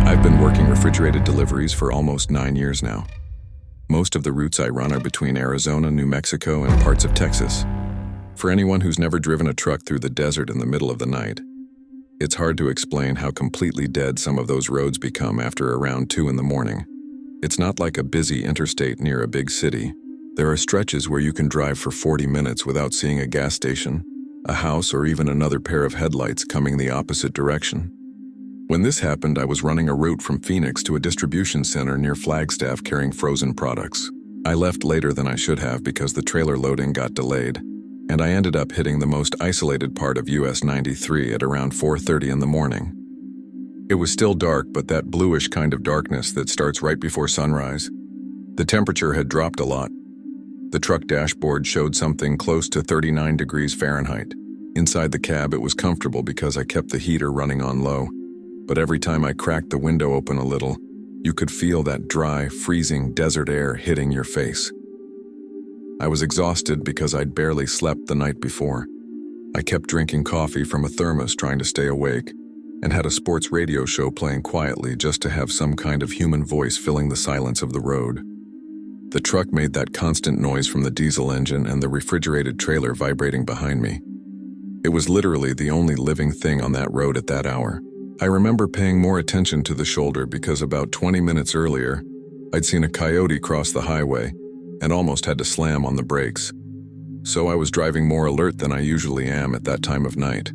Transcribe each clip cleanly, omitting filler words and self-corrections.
I've been working refrigerated deliveries for almost 9 years now. Most of the routes I run are between Arizona, New Mexico, and parts of Texas. For anyone who's never driven a truck through the desert in the middle of the night, it's hard to explain how completely dead some of those roads become after around 2 in the morning. It's not like a busy interstate near a big city. There are stretches where you can drive for 40 minutes without seeing a gas station, a house, or even another pair of headlights coming the opposite direction. When this happened, I was running a route from Phoenix to a distribution center near Flagstaff carrying frozen products. I left later than I should have because the trailer loading got delayed, and I ended up hitting the most isolated part of US 93 at around 4:30 in the morning. It was still dark, but that bluish kind of darkness that starts right before sunrise. The temperature had dropped a lot. The truck dashboard showed something close to 39 degrees Fahrenheit. Inside the cab, it was comfortable because I kept the heater running on low. But every time I cracked the window open a little, you could feel that dry, freezing desert air hitting your face. I was exhausted because I'd barely slept the night before. I kept drinking coffee from a thermos trying to stay awake, and had a sports radio show playing quietly just to have some kind of human voice filling the silence of the road. The truck made that constant noise from the diesel engine and the refrigerated trailer vibrating behind me. It was literally the only living thing on that road at that hour. I remember paying more attention to the shoulder because about 20 minutes earlier, I'd seen a coyote cross the highway and almost had to slam on the brakes. So I was driving more alert than I usually am at that time of night.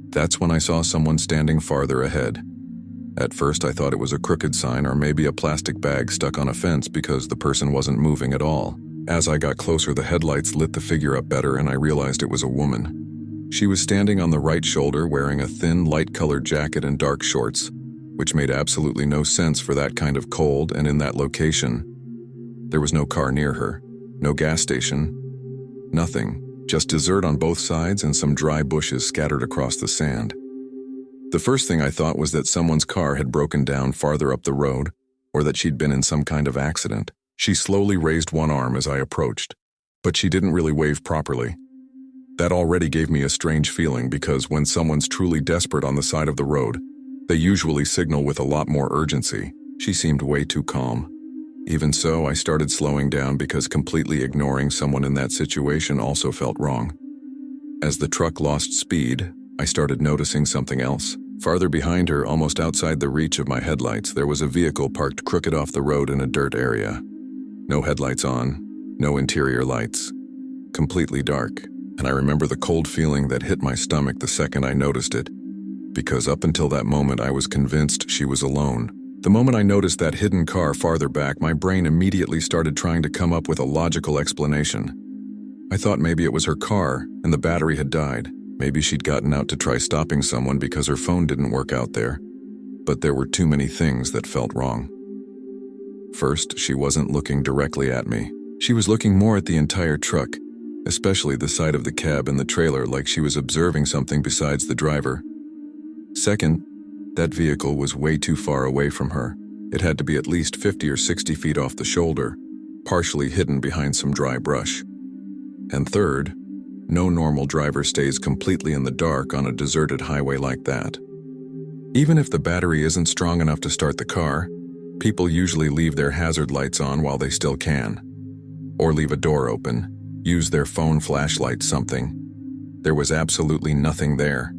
That's when I saw someone standing farther ahead. At first I thought it was a crooked sign or maybe a plastic bag stuck on a fence because the person wasn't moving at all. As I got closer, the headlights lit the figure up better and I realized it was a woman. She was standing on the right shoulder wearing a thin, light-colored jacket and dark shorts, which made absolutely no sense for that kind of cold and in that location. There was no car near her, no gas station, nothing, just desert on both sides and some dry bushes scattered across the sand. The first thing I thought was that someone's car had broken down farther up the road, or that she'd been in some kind of accident. She slowly raised one arm as I approached, but she didn't really wave properly. That already gave me a strange feeling because when someone's truly desperate on the side of the road, they usually signal with a lot more urgency. She seemed way too calm. Even so, I started slowing down because completely ignoring someone in that situation also felt wrong. As the truck lost speed, I started noticing something else. Farther behind her, almost outside the reach of my headlights, there was a vehicle parked crooked off the road in a dirt area. No headlights on, no interior lights. Completely dark. And I remember the cold feeling that hit my stomach the second I noticed it, because up until that moment I was convinced she was alone. The moment I noticed that hidden car farther back, my brain immediately started trying to come up with a logical explanation. I thought maybe it was her car and the battery had died. Maybe she'd gotten out to try stopping someone because her phone didn't work out there. But there were too many things that felt wrong. First, she wasn't looking directly at me. She was looking more at the entire truck, especially the side of the cab and the trailer, like she was observing something besides the driver. Second, that vehicle was way too far away from her. It had to be at least 50 or 60 feet off the shoulder, partially hidden behind some dry brush. And third, no normal driver stays completely in the dark on a deserted highway like that. Even if the battery isn't strong enough to start the car, people usually leave their hazard lights on while they still can. Or leave a door open. Use their phone flashlight, something. There was absolutely nothing there.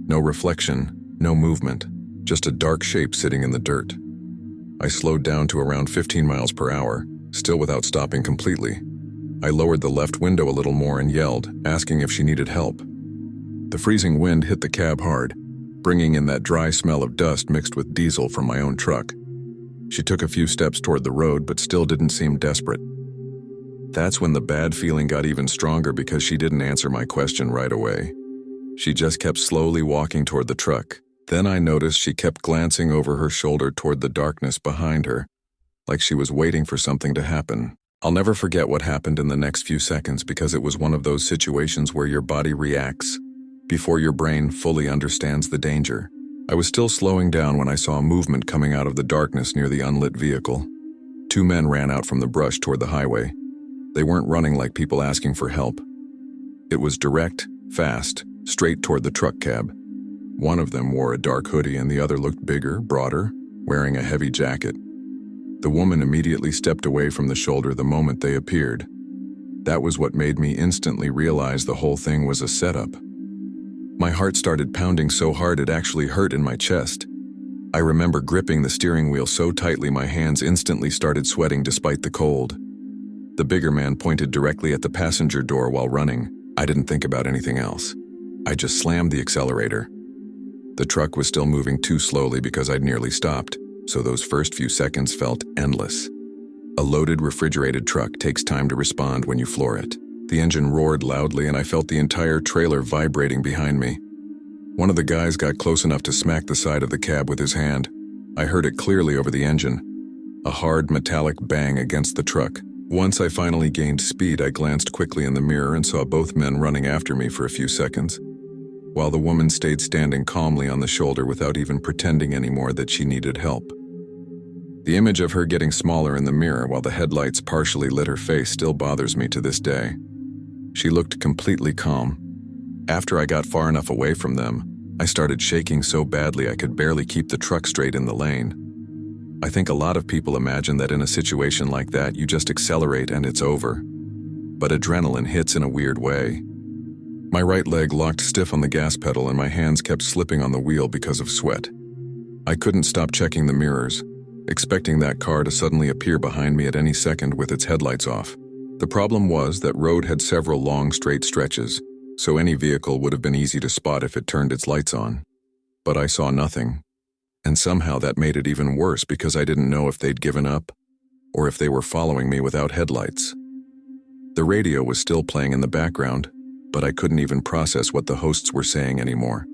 No reflection, no movement, just a dark shape sitting in the dirt. I slowed down to around 15 miles per hour, still without stopping completely. I lowered the left window a little more and yelled, asking if she needed help. The freezing wind hit the cab hard, bringing in that dry smell of dust mixed with diesel from my own truck. She took a few steps toward the road but still didn't seem desperate. That's when the bad feeling got even stronger because she didn't answer my question right away. She just kept slowly walking toward the truck. Then I noticed she kept glancing over her shoulder toward the darkness behind her, like she was waiting for something to happen. I'll never forget what happened in the next few seconds because it was one of those situations where your body reacts before your brain fully understands the danger. I was still slowing down when I saw a movement coming out of the darkness near the unlit vehicle. 2 men ran out from the brush toward the highway. They weren't running like people asking for help. It was direct, fast, straight toward the truck cab. One of them wore a dark hoodie and the other looked bigger, broader, wearing a heavy jacket. The woman immediately stepped away from the shoulder the moment they appeared. That was what made me instantly realize the whole thing was a setup. My heart started pounding so hard it actually hurt in my chest. I remember gripping the steering wheel so tightly my hands instantly started sweating despite the cold. The bigger man pointed directly at the passenger door while running. I didn't think about anything else. I just slammed the accelerator. The truck was still moving too slowly because I'd nearly stopped, so those first few seconds felt endless. A loaded refrigerated truck takes time to respond when you floor it. The engine roared loudly and I felt the entire trailer vibrating behind me. One of the guys got close enough to smack the side of the cab with his hand. I heard it clearly over the engine. A hard metallic bang against the truck. Once I finally gained speed, I glanced quickly in the mirror and saw both men running after me for a few seconds, while the woman stayed standing calmly on the shoulder without even pretending anymore that she needed help. The image of her getting smaller in the mirror while the headlights partially lit her face still bothers me to this day. She looked completely calm. After I got far enough away from them, I started shaking so badly I could barely keep the truck straight in the lane. I think a lot of people imagine that in a situation like that you just accelerate and it's over. But adrenaline hits in a weird way. My right leg locked stiff on the gas pedal and my hands kept slipping on the wheel because of sweat. I couldn't stop checking the mirrors, expecting that car to suddenly appear behind me at any second with its headlights off. The problem was that road had several long straight stretches, so any vehicle would have been easy to spot if it turned its lights on. But I saw nothing, and somehow that made it even worse because I didn't know if they'd given up or if they were following me without headlights. The radio was still playing in the background, but I couldn't even process what the hosts were saying anymore.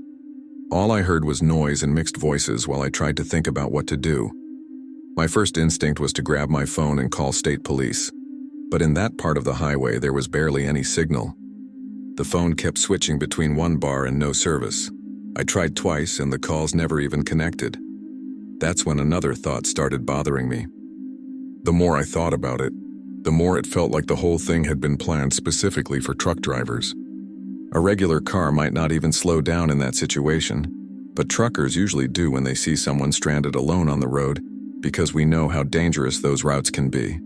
All I heard was noise and mixed voices while I tried to think about what to do. My first instinct was to grab my phone and call state police. But in that part of the highway, there was barely any signal. The phone kept switching between one bar and no service. I tried twice and the calls never even connected. That's when another thought started bothering me. The more I thought about it, the more it felt like the whole thing had been planned specifically for truck drivers. A regular car might not even slow down in that situation, but truckers usually do when they see someone stranded alone on the road because we know how dangerous those routes can be.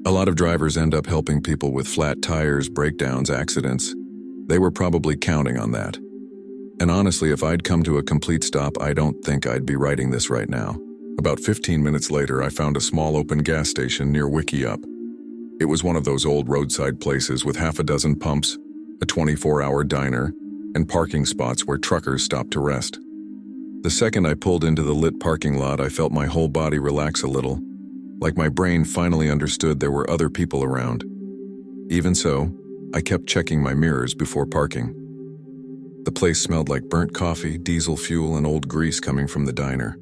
A lot of drivers end up helping people with flat tires, breakdowns, accidents. They were probably counting on that. And honestly, if I'd come to a complete stop, I don't think I'd be writing this right now. About 15 minutes later, I found a small open gas station near Wickiup. It was one of those old roadside places with half a dozen pumps, a 24-hour diner, and parking spots where truckers stopped to rest. The second I pulled into the lit parking lot, I felt my whole body relax a little, like my brain finally understood there were other people around. Even so, I kept checking my mirrors before parking. The place smelled like burnt coffee, diesel fuel, and old grease coming from the diner.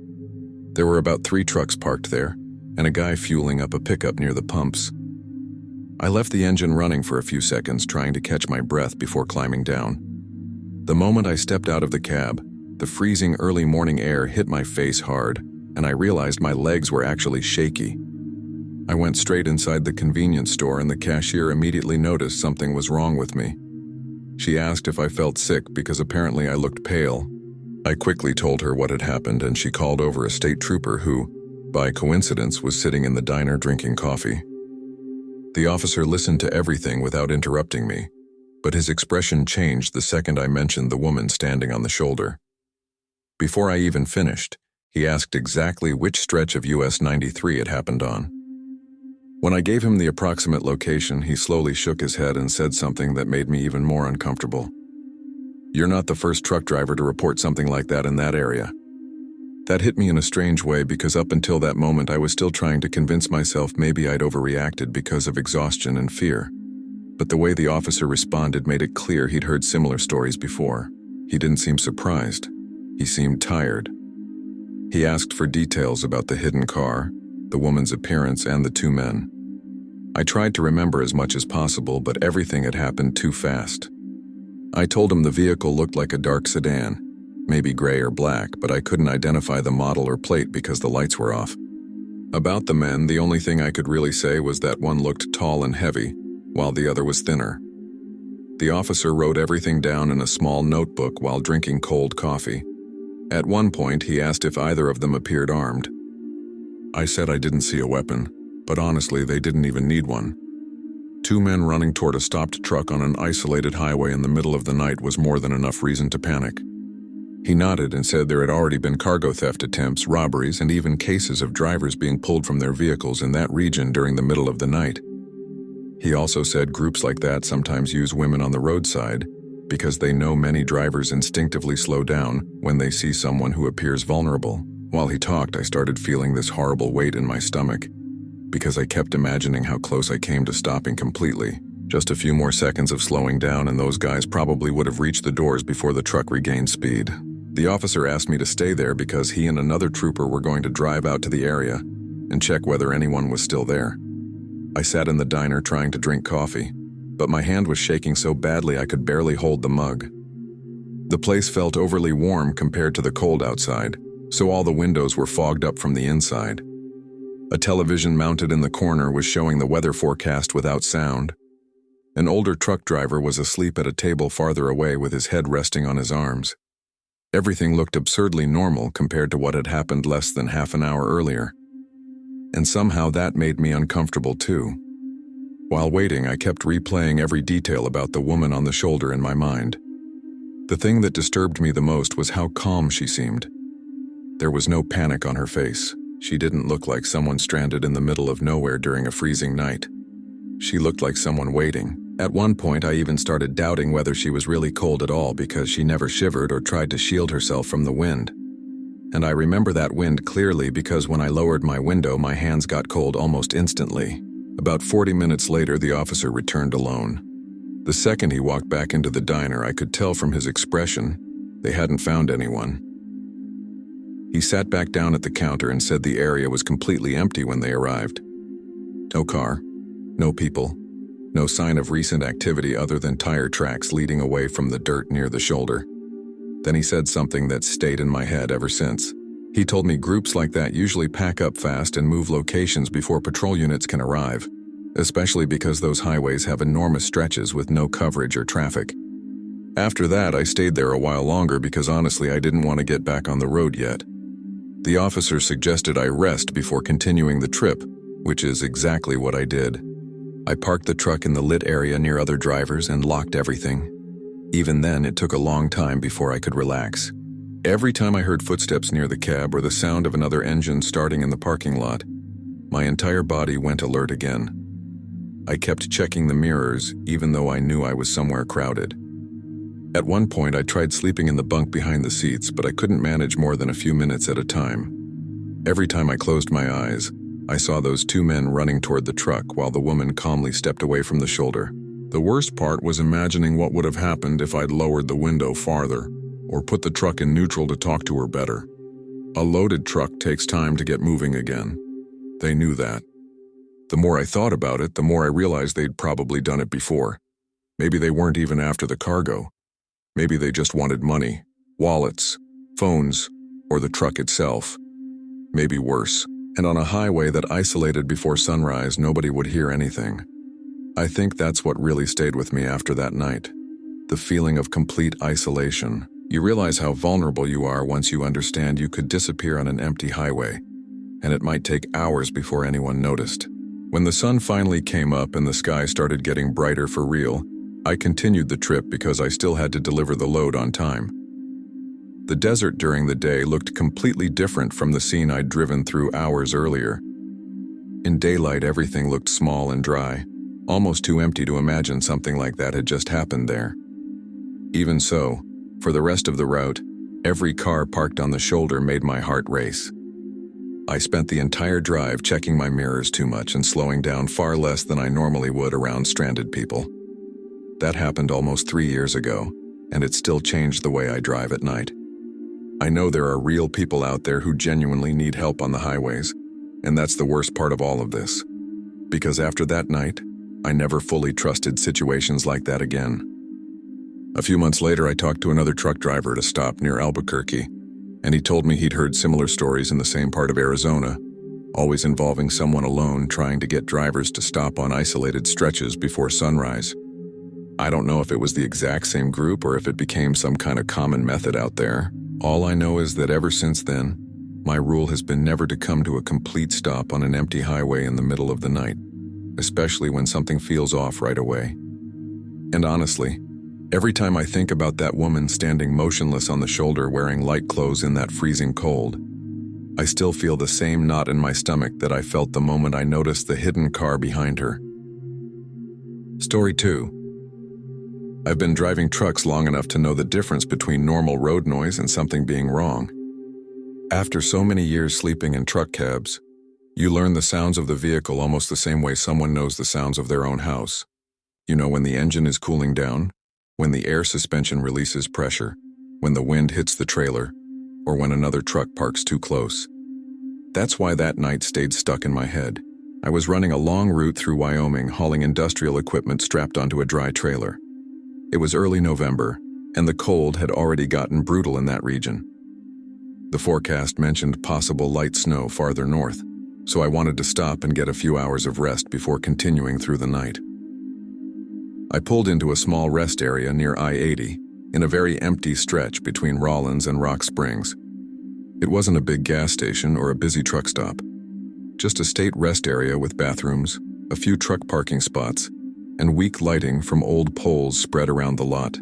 There were about 3 trucks parked there, and a guy fueling up a pickup near the pumps. I left the engine running for a few seconds, trying to catch my breath before climbing down. The moment I stepped out of the cab, the freezing early morning air hit my face hard, and I realized my legs were actually shaky. I went straight inside the convenience store and the cashier immediately noticed something was wrong with me. She asked if I felt sick because apparently I looked pale. I quickly told her what had happened and she called over a state trooper who, by coincidence, was sitting in the diner drinking coffee. The officer listened to everything without interrupting me, but his expression changed the second I mentioned the woman standing on the shoulder. Before I even finished, he asked exactly which stretch of US 93 it happened on. When I gave him the approximate location, he slowly shook his head and said something that made me even more uncomfortable. "You're not the first truck driver to report something like that in that area." That hit me in a strange way because up until that moment I was still trying to convince myself maybe I'd overreacted because of exhaustion and fear. But the way the officer responded made it clear he'd heard similar stories before. He didn't seem surprised. He seemed tired. He asked for details about the hidden car, the woman's appearance, and the 2 men. I tried to remember as much as possible, but everything had happened too fast. I told him the vehicle looked like a dark sedan, maybe gray or black, but I couldn't identify the model or plate because the lights were off. About the men, the only thing I could really say was that one looked tall and heavy, while the other was thinner. The officer wrote everything down in a small notebook while drinking cold coffee. At one point, he asked if either of them appeared armed. I said I didn't see a weapon, but honestly, they didn't even need one. Two men running toward a stopped truck on an isolated highway in the middle of the night was more than enough reason to panic. He nodded and said there had already been cargo theft attempts, robberies, and even cases of drivers being pulled from their vehicles in that region during the middle of the night. He also said groups like that sometimes use women on the roadside because they know many drivers instinctively slow down when they see someone who appears vulnerable. While he talked, I started feeling this horrible weight in my stomach because I kept imagining how close I came to stopping completely. Just a few more seconds of slowing down and those guys probably would have reached the doors before the truck regained speed. The officer asked me to stay there because he and another trooper were going to drive out to the area and check whether anyone was still there. I sat in the diner trying to drink coffee, but my hand was shaking so badly I could barely hold the mug. The place felt overly warm compared to the cold outside, so all the windows were fogged up from the inside. A television mounted in the corner was showing the weather forecast without sound. An older truck driver was asleep at a table farther away with his head resting on his arms. Everything looked absurdly normal compared to what had happened less than half an hour earlier. And somehow that made me uncomfortable too. While waiting, I kept replaying every detail about the woman on the shoulder in my mind. The thing that disturbed me the most was how calm she seemed. There was no panic on her face. She didn't look like someone stranded in the middle of nowhere during a freezing night. She looked like someone waiting. At one point, I even started doubting whether she was really cold at all because she never shivered or tried to shield herself from the wind. And I remember that wind clearly because when I lowered my window, my hands got cold almost instantly. About 40 minutes later, the officer returned alone. The second he walked back into the diner, I could tell from his expression they hadn't found anyone. He sat back down at the counter and said the area was completely empty when they arrived. No car, no people, no sign of recent activity other than tire tracks leading away from the dirt near the shoulder. Then he said something that stayed in my head ever since. He told me groups like that usually pack up fast and move locations before patrol units can arrive, especially because those highways have enormous stretches with no coverage or traffic. After that, I stayed there a while longer because honestly I didn't want to get back on the road yet. The officer suggested I rest before continuing the trip, which is exactly what I did. I parked the truck in the lit area near other drivers and locked everything. Even then, it took a long time before I could relax. Every time I heard footsteps near the cab or the sound of another engine starting in the parking lot, my entire body went alert again. I kept checking the mirrors, even though I knew I was somewhere crowded. At one point, I tried sleeping in the bunk behind the seats, but I couldn't manage more than a few minutes at a time. Every time I closed my eyes, I saw those two men running toward the truck while the woman calmly stepped away from the shoulder. The worst part was imagining what would have happened if I'd lowered the window farther or put the truck in neutral to talk to her better. A loaded truck takes time to get moving again. They knew that. The more I thought about it, the more I realized they'd probably done it before. Maybe they weren't even after the cargo. Maybe they just wanted money, wallets, phones, or the truck itself. Maybe worse. And on a highway that isolated before sunrise, nobody would hear anything. I think that's what really stayed with me after that night. The feeling of complete isolation. You realize how vulnerable you are once you understand you could disappear on an empty highway, and it might take hours before anyone noticed. When the sun finally came up and the sky started getting brighter for real, I continued the trip because I still had to deliver the load on time. The desert during the day looked completely different from the scene I'd driven through hours earlier. In daylight, everything looked small and dry, almost too empty to imagine something like that had just happened there. Even so, for the rest of the route, every car parked on the shoulder made my heart race. I spent the entire drive checking my mirrors too much and slowing down far less than I normally would around stranded people. That happened almost 3 years ago, and it still changed the way I drive at night. I know there are real people out there who genuinely need help on the highways, and that's the worst part of all of this. Because after that night, I never fully trusted situations like that again. A few months later, I talked to another truck driver at a stop near Albuquerque, and he told me he'd heard similar stories in the same part of Arizona, always involving someone alone trying to get drivers to stop on isolated stretches before sunrise. I don't know if it was the exact same group or if it became some kind of common method out there. All I know is that ever since then, My rule has been never to come to a complete stop on an empty highway in the middle of the night, especially when something feels off right away. And honestly, every time I think about that woman standing motionless on the shoulder wearing light clothes in that freezing cold, I still feel the same knot in my stomach that I felt the moment I noticed the hidden car behind her. Story 2. I've been driving trucks long enough to know the difference between normal road noise and something being wrong. After so many years sleeping in truck cabs, you learn the sounds of the vehicle almost the same way someone knows the sounds of their own house. You know when the engine is cooling down, when the air suspension releases pressure, when the wind hits the trailer, or when another truck parks too close. That's why that night stayed stuck in my head. I was running a long route through Wyoming hauling industrial equipment strapped onto a dry trailer. It was early November, and the cold had already gotten brutal in that region. The forecast mentioned possible light snow farther north, so I wanted to stop and get a few hours of rest before continuing through the night. I pulled into a small rest area near I-80, in a very empty stretch between Rawlins and Rock Springs. It wasn't a big gas station or a busy truck stop, just a state rest area with bathrooms, a few truck parking spots, and weak lighting from old poles spread around the lot.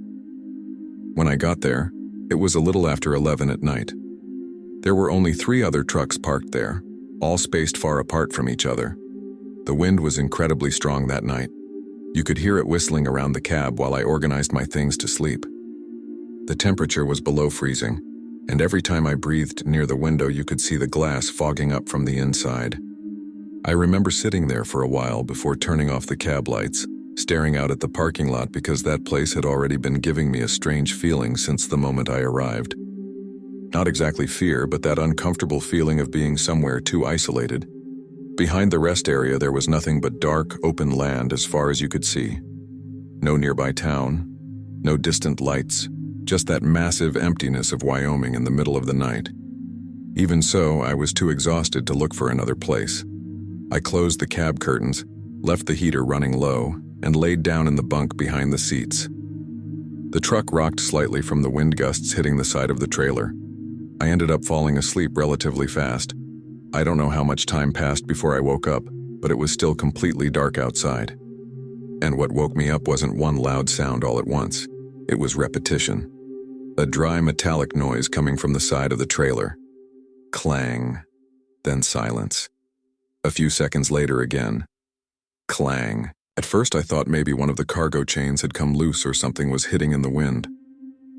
When I got there, it was a little after 11 at night. There were only 3 other trucks parked there, all spaced far apart from each other. The wind was incredibly strong that night. You could hear it whistling around the cab while I organized my things to sleep. The temperature was below freezing, and every time I breathed near the window you could see the glass fogging up from the inside. I remember sitting there for a while before turning off the cab lights, staring out at the parking lot because that place had already been giving me a strange feeling since the moment I arrived. Not exactly fear, but that uncomfortable feeling of being somewhere too isolated. Behind the rest area there was nothing but dark, open land as far as you could see. No nearby town, no distant lights, just that massive emptiness of Wyoming in the middle of the night. Even so, I was too exhausted to look for another place. I closed the cab curtains, left the heater running low, and laid down in the bunk behind the seats. The truck rocked slightly from the wind gusts hitting the side of the trailer. I ended up falling asleep relatively fast. I don't know how much time passed before I woke up, but it was still completely dark outside. And what woke me up wasn't one loud sound all at once. It was repetition. A dry metallic noise coming from the side of the trailer. Clang. Then silence. A few seconds later again. Clang. At first I thought maybe one of the cargo chains had come loose or something was hitting in the wind.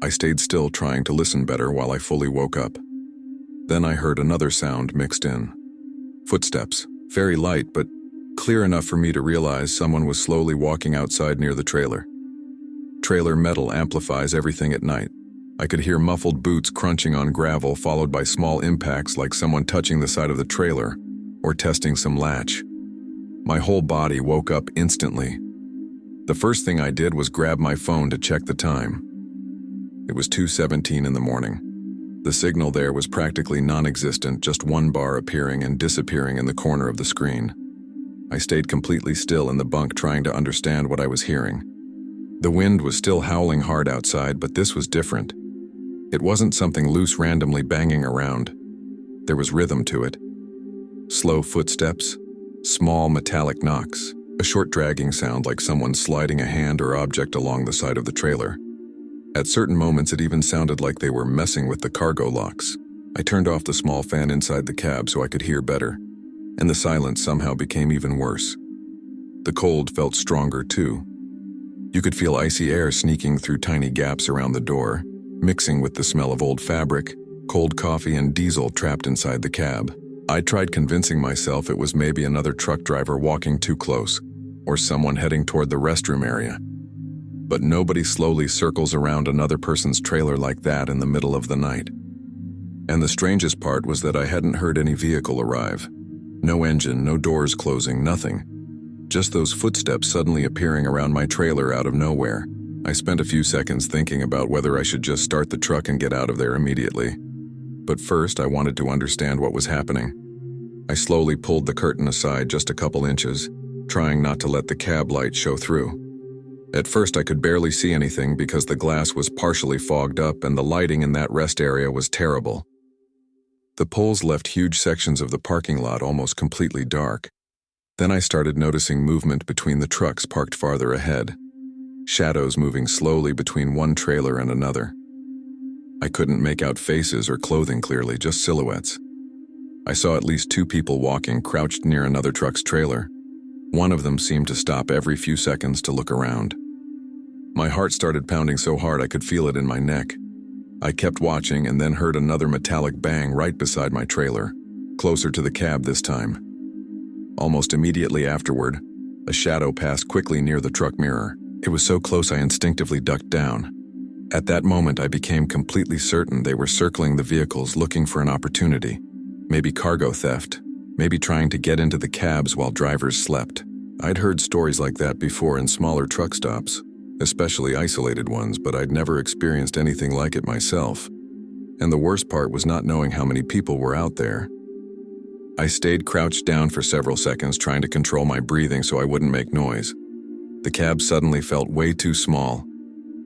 I stayed still trying to listen better while I fully woke up. Then I heard another sound mixed in. Footsteps, very light but clear enough for me to realize someone was slowly walking outside near the trailer. Trailer metal amplifies everything at night. I could hear muffled boots crunching on gravel followed by small impacts like someone touching the side of the trailer or testing some latch. My whole body woke up instantly. The first thing I did was grab my phone to check the time. It was 2:17 in the morning. The signal there was practically non-existent, just one bar appearing and disappearing in the corner of the screen. I stayed completely still in the bunk trying to understand what I was hearing. The wind was still howling hard outside, but this was different. It wasn't something loose randomly banging around. There was rhythm to it. Slow footsteps, small metallic knocks, a short dragging sound like someone sliding a hand or object along the side of the trailer. At certain moments it even sounded like they were messing with the cargo locks. I turned off the small fan inside the cab so I could hear better, and the silence somehow became even worse. The cold felt stronger too. You could feel icy air sneaking through tiny gaps around the door, mixing with the smell of old fabric, cold coffee, and diesel trapped inside the cab. I tried convincing myself it was maybe another truck driver walking too close, or someone heading toward the restroom area. But nobody slowly circles around another person's trailer like that in the middle of the night. And the strangest part was that I hadn't heard any vehicle arrive. No engine, no doors closing, nothing. Just those footsteps suddenly appearing around my trailer out of nowhere. I spent a few seconds thinking about whether I should just start the truck and get out of there immediately. But first, I wanted to understand what was happening. I slowly pulled the curtain aside just a couple inches, trying not to let the cab light show through. At first, I could barely see anything because the glass was partially fogged up and the lighting in that rest area was terrible. The poles left huge sections of the parking lot almost completely dark. Then I started noticing movement between the trucks parked farther ahead, shadows moving slowly between one trailer and another. I couldn't make out faces or clothing clearly, just silhouettes. I saw at least 2 people walking, crouched near another truck's trailer. One of them seemed to stop every few seconds to look around. My heart started pounding so hard I could feel it in my neck. I kept watching and then heard another metallic bang right beside my trailer, closer to the cab this time. Almost immediately afterward, a shadow passed quickly near the truck mirror. It was so close I instinctively ducked down. At that moment, I became completely certain they were circling the vehicles looking for an opportunity. Maybe cargo theft, maybe trying to get into the cabs while drivers slept. I'd heard stories like that before in smaller truck stops, especially isolated ones, but I'd never experienced anything like it myself. And the worst part was not knowing how many people were out there. I stayed crouched down for several seconds, trying to control my breathing so I wouldn't make noise. The cab suddenly felt way too small.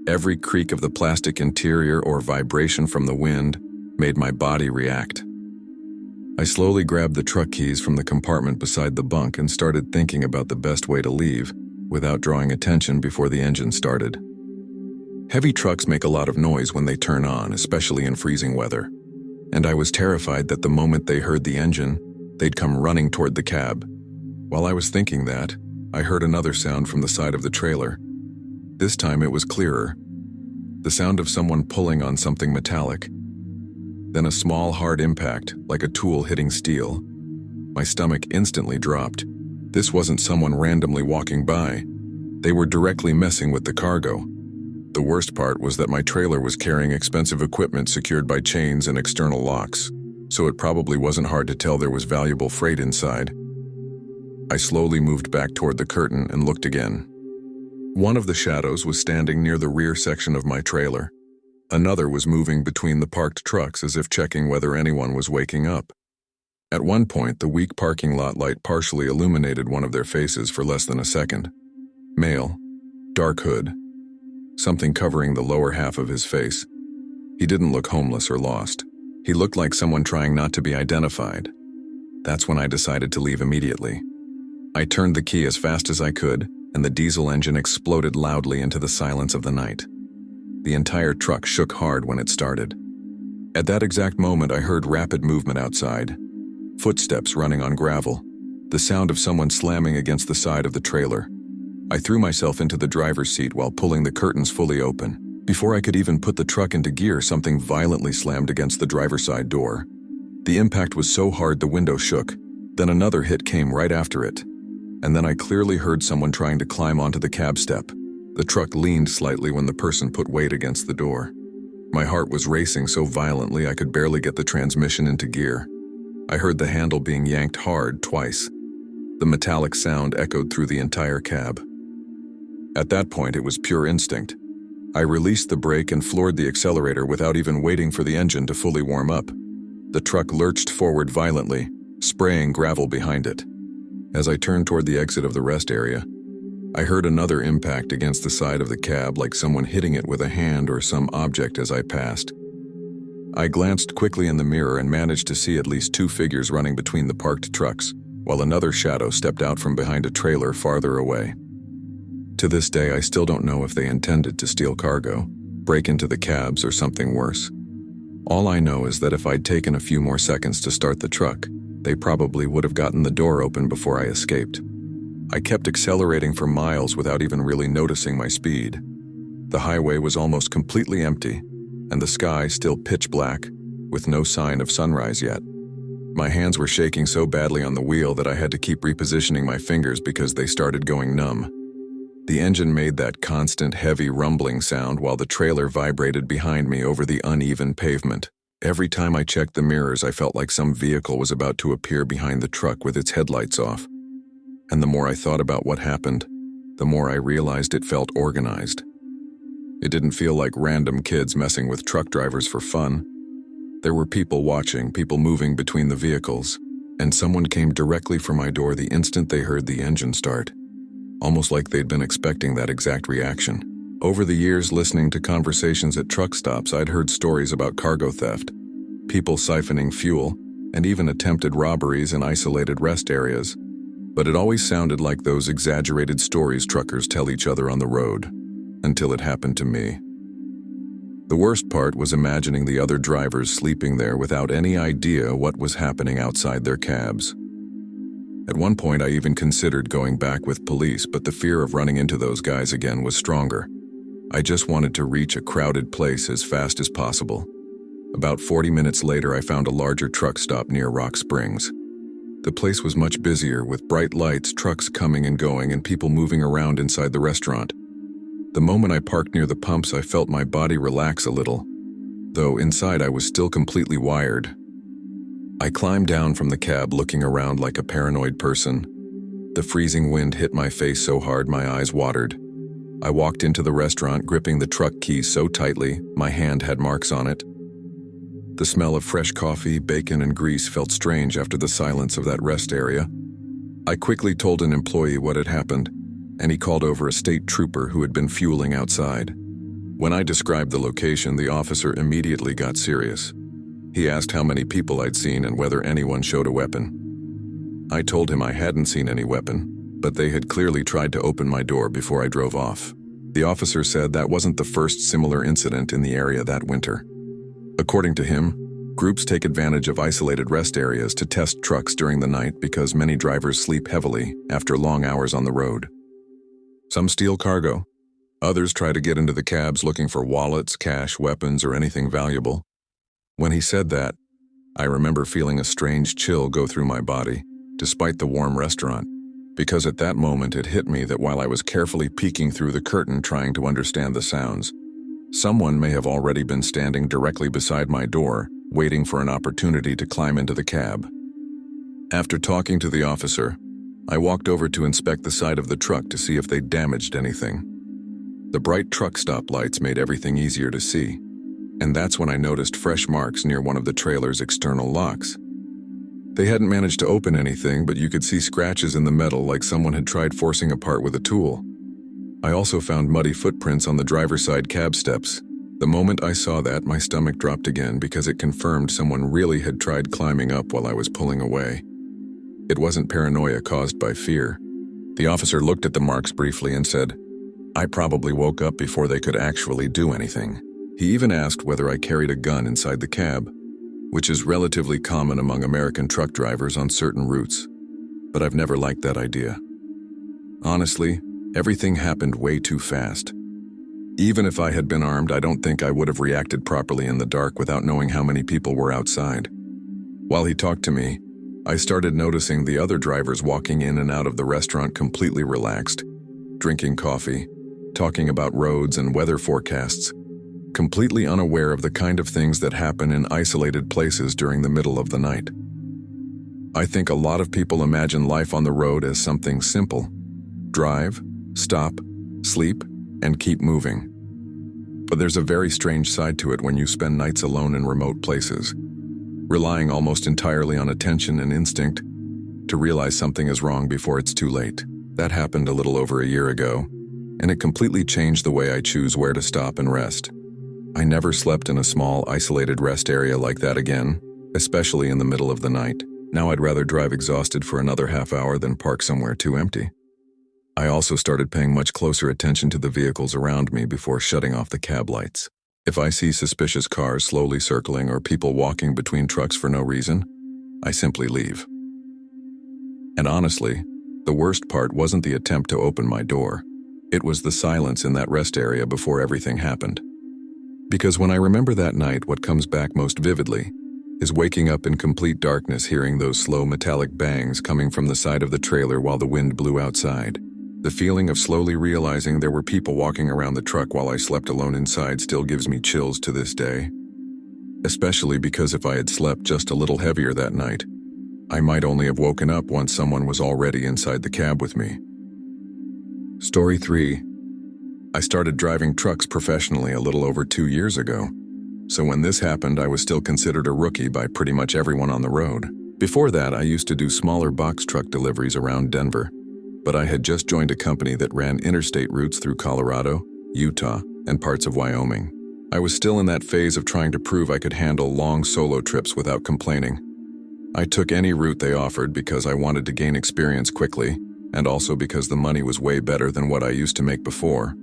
Every creak of the plastic interior or vibration from the wind made my body react. I slowly grabbed the truck keys from the compartment beside the bunk and started thinking about the best way to leave without drawing attention before the engine started. Heavy trucks make a lot of noise when they turn on, especially in freezing weather, and I was terrified that the moment they heard the engine, they'd come running toward the cab. While I was thinking that, I heard another sound from the side of the trailer. This time it was clearer. The sound of someone pulling on something metallic. Then a small, hard impact, like a tool hitting steel. My stomach instantly dropped. This wasn't someone randomly walking by. They were directly messing with the cargo. The worst part was that my trailer was carrying expensive equipment secured by chains and external locks, so it probably wasn't hard to tell there was valuable freight inside. I slowly moved back toward the curtain and looked again. One of the shadows was standing near the rear section of my trailer. Another was moving between the parked trucks as if checking whether anyone was waking up. At one point, the weak parking lot light partially illuminated one of their faces for less than a second. Male, dark hood, something covering the lower half of his face. He didn't look homeless or lost. He looked like someone trying not to be identified. That's when I decided to leave immediately. I turned the key as fast as I could, and the diesel engine exploded loudly into the silence of the night. The entire truck shook hard when it started. At that exact moment, I heard rapid movement outside. Footsteps running on gravel. The sound of someone slamming against the side of the trailer. I threw myself into the driver's seat while pulling the curtains fully open. Before I could even put the truck into gear, something violently slammed against the driver's side door. The impact was so hard the window shook. Then another hit came right after it. And then I clearly heard someone trying to climb onto the cab step. The truck leaned slightly when the person put weight against the door. My heart was racing so violently I could barely get the transmission into gear. I heard the handle being yanked hard twice. The metallic sound echoed through the entire cab. At that point, it was pure instinct. I released the brake and floored the accelerator without even waiting for the engine to fully warm up. The truck lurched forward violently, spraying gravel behind it. As I turned toward the exit of the rest area, I heard another impact against the side of the cab, like someone hitting it with a hand or some object as I passed. I glanced quickly in the mirror and managed to see at least 2 figures running between the parked trucks, while another shadow stepped out from behind a trailer farther away. To this day, I still don't know if they intended to steal cargo, break into the cabs, or something worse. All I know is that if I'd taken a few more seconds to start the truck, they probably would have gotten the door open before I escaped. I kept accelerating for miles without even really noticing my speed. The highway was almost completely empty, and the sky still pitch black, with no sign of sunrise yet. My hands were shaking so badly on the wheel that I had to keep repositioning my fingers because they started going numb. The engine made that constant, heavy rumbling sound while the trailer vibrated behind me over the uneven pavement. Every time I checked the mirrors, I felt like some vehicle was about to appear behind the truck with its headlights off. And the more I thought about what happened, the more I realized it felt organized. It didn't feel like random kids messing with truck drivers for fun. There were people watching, people moving between the vehicles, and someone came directly for my door the instant they heard the engine start. Almost like they'd been expecting that exact reaction. Over the years, listening to conversations at truck stops, I'd heard stories about cargo theft. people siphoning fuel, and even attempted robberies in isolated rest areas. But it always sounded like those exaggerated stories truckers tell each other on the road, until it happened to me. The worst part was imagining the other drivers sleeping there without any idea what was happening outside their cabs. At one point, I even considered going back with police, but the fear of running into those guys again was stronger. I just wanted to reach a crowded place as fast as possible. About 40 minutes later, I found a larger truck stop near Rock Springs. The place was much busier, with bright lights, trucks coming and going, and people moving around inside the restaurant. The moment I parked near the pumps, I felt my body relax a little, though inside I was still completely wired. I climbed down from the cab, looking around like a paranoid person. The freezing wind hit my face so hard my eyes watered. I walked into the restaurant, gripping the truck keys so tightly my hand had marks on it. The smell of fresh coffee, bacon, and grease felt strange after the silence of that rest area. I quickly told an employee what had happened, and he called over a state trooper who had been fueling outside. When I described the location, the officer immediately got serious. He asked how many people I'd seen and whether anyone showed a weapon. I told him I hadn't seen any weapon, but they had clearly tried to open my door before I drove off. The officer said that wasn't the first similar incident in the area that winter. According to him, groups take advantage of isolated rest areas to test trucks during the night because many drivers sleep heavily after long hours on the road. Some steal cargo. Others try to get into the cabs looking for wallets, cash, weapons, or anything valuable. When he said that, I remember feeling a strange chill go through my body, despite the warm restaurant, because at that moment it hit me that while I was carefully peeking through the curtain trying to understand the sounds, someone may have already been standing directly beside my door, waiting for an opportunity to climb into the cab. After talking to the officer, I walked over to inspect the side of the truck to see if they'd damaged anything. The bright truck stop lights made everything easier to see, and that's when I noticed fresh marks near one of the trailer's external locks. They hadn't managed to open anything, but you could see scratches in the metal like someone had tried forcing apart with a tool. I also found muddy footprints on the driver's side cab steps. The moment I saw that, my stomach dropped again because it confirmed someone really had tried climbing up while I was pulling away. It wasn't paranoia caused by fear. The officer looked at the marks briefly and said, "I probably woke up before they could actually do anything." He even asked whether I carried a gun inside the cab, which is relatively common among American truck drivers on certain routes, but I've never liked that idea. Honestly, everything happened way too fast. Even if I had been armed, I don't think I would have reacted properly in the dark without knowing how many people were outside. While he talked to me, I started noticing the other drivers walking in and out of the restaurant completely relaxed, drinking coffee, talking about roads and weather forecasts, completely unaware of the kind of things that happen in isolated places during the middle of the night. I think a lot of people imagine life on the road as something simple: drive, stop, sleep, and keep moving. But there's a very strange side to it when you spend nights alone in remote places, relying almost entirely on attention and instinct to realize something is wrong before it's too late. That happened a little over a year ago, and it completely changed the way I choose where to stop and rest. I never slept in a small, isolated rest area like that again, especially in the middle of the night. Now I'd rather drive exhausted for another half hour than park somewhere too empty. I also started paying much closer attention to the vehicles around me before shutting off the cab lights. If I see suspicious cars slowly circling or people walking between trucks for no reason, I simply leave. And honestly, the worst part wasn't the attempt to open my door. It was the silence in that rest area before everything happened. Because when I remember that night, what comes back most vividly is waking up in complete darkness, hearing those slow metallic bangs coming from the side of the trailer while the wind blew outside. The feeling of slowly realizing there were people walking around the truck while I slept alone inside still gives me chills to this day. Especially because if I had slept just a little heavier that night, I might only have woken up once someone was already inside the cab with me. Story 3. I started driving trucks professionally a little over 2 years ago. So when this happened, I was still considered a rookie by pretty much everyone on the road. Before that, I used to do smaller box truck deliveries around Denver, but I had just joined a company that ran interstate routes through Colorado, Utah, and parts of Wyoming. I was still in that phase of trying to prove I could handle long solo trips without complaining. I took any route they offered because I wanted to gain experience quickly, and also because the money was way better than what I used to make before.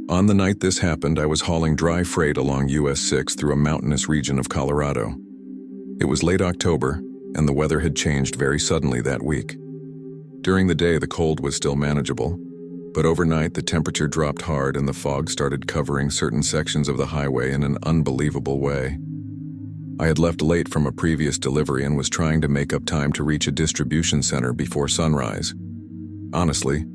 On the night this happened, I was hauling dry freight along US 6 through a mountainous region of Colorado. It was late October, and the weather had changed very suddenly that week. During the day, the cold was still manageable, but overnight the temperature dropped hard and the fog started covering certain sections of the highway in an unbelievable way. I had left late from a previous delivery and was trying to make up time to reach a distribution center before sunrise. Honestly,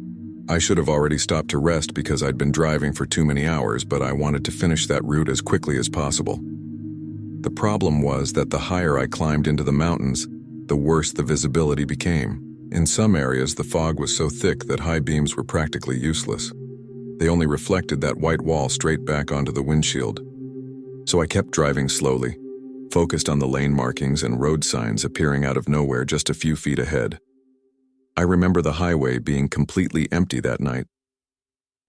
I should have already stopped to rest because I'd been driving for too many hours, but I wanted to finish that route as quickly as possible. The problem was that the higher I climbed into the mountains, the worse the visibility became. In some areas, the fog was so thick that high beams were practically useless. They only reflected that white wall straight back onto the windshield. So I kept driving slowly, focused on the lane markings and road signs appearing out of nowhere just a few feet ahead. I remember the highway being completely empty that night.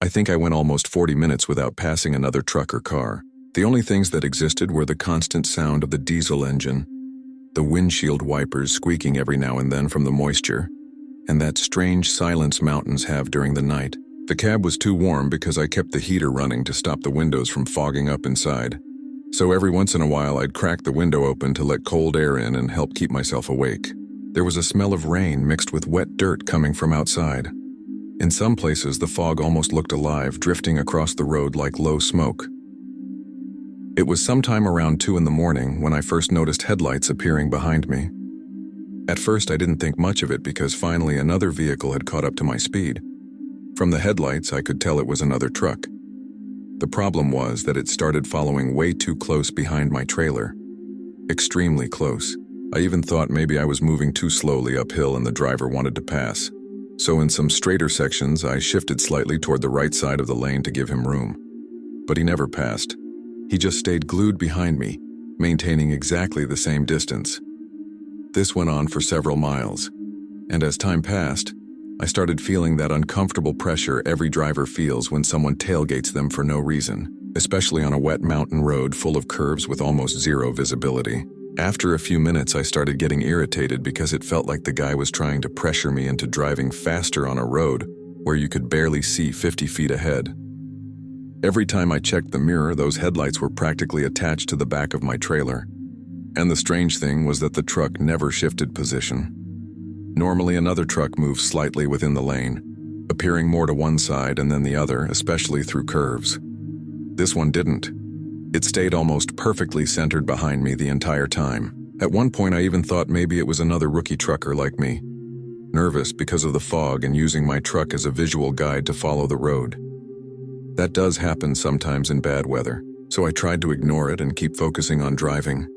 I think I went almost 40 minutes without passing another truck or car. The only things that existed were the constant sound of the diesel engine, the windshield wipers squeaking every now and then from the moisture, and that strange silence mountains have during the night. The cab was too warm because I kept the heater running to stop the windows from fogging up inside. So every once in a while I'd crack the window open to let cold air in and help keep myself awake. There was a smell of rain mixed with wet dirt coming from outside. In some places the fog almost looked alive, drifting across the road like low smoke. It was sometime around 2 in the morning when I first noticed headlights appearing behind me. At first I didn't think much of it because finally another vehicle had caught up to my speed. From the headlights I could tell it was another truck. The problem was that it started following way too close behind my trailer. Extremely close. I even thought maybe I was moving too slowly uphill and the driver wanted to pass. So in some straighter sections I shifted slightly toward the right side of the lane to give him room. But he never passed. He just stayed glued behind me, maintaining exactly the same distance. This went on for several miles, and as time passed, I started feeling that uncomfortable pressure every driver feels when someone tailgates them for no reason, especially on a wet mountain road full of curves with almost zero visibility. After a few minutes, I started getting irritated because it felt like the guy was trying to pressure me into driving faster on a road where you could barely see 50 feet ahead. Every time I checked the mirror, those headlights were practically attached to the back of my trailer. And the strange thing was that the truck never shifted position. Normally, another truck moves slightly within the lane, appearing more to one side and then the other, especially through curves. This one didn't. It stayed almost perfectly centered behind me the entire time. At one point, I even thought maybe it was another rookie trucker like me, nervous because of the fog and using my truck as a visual guide to follow the road. That does happen sometimes in bad weather, so I tried to ignore it and keep focusing on driving.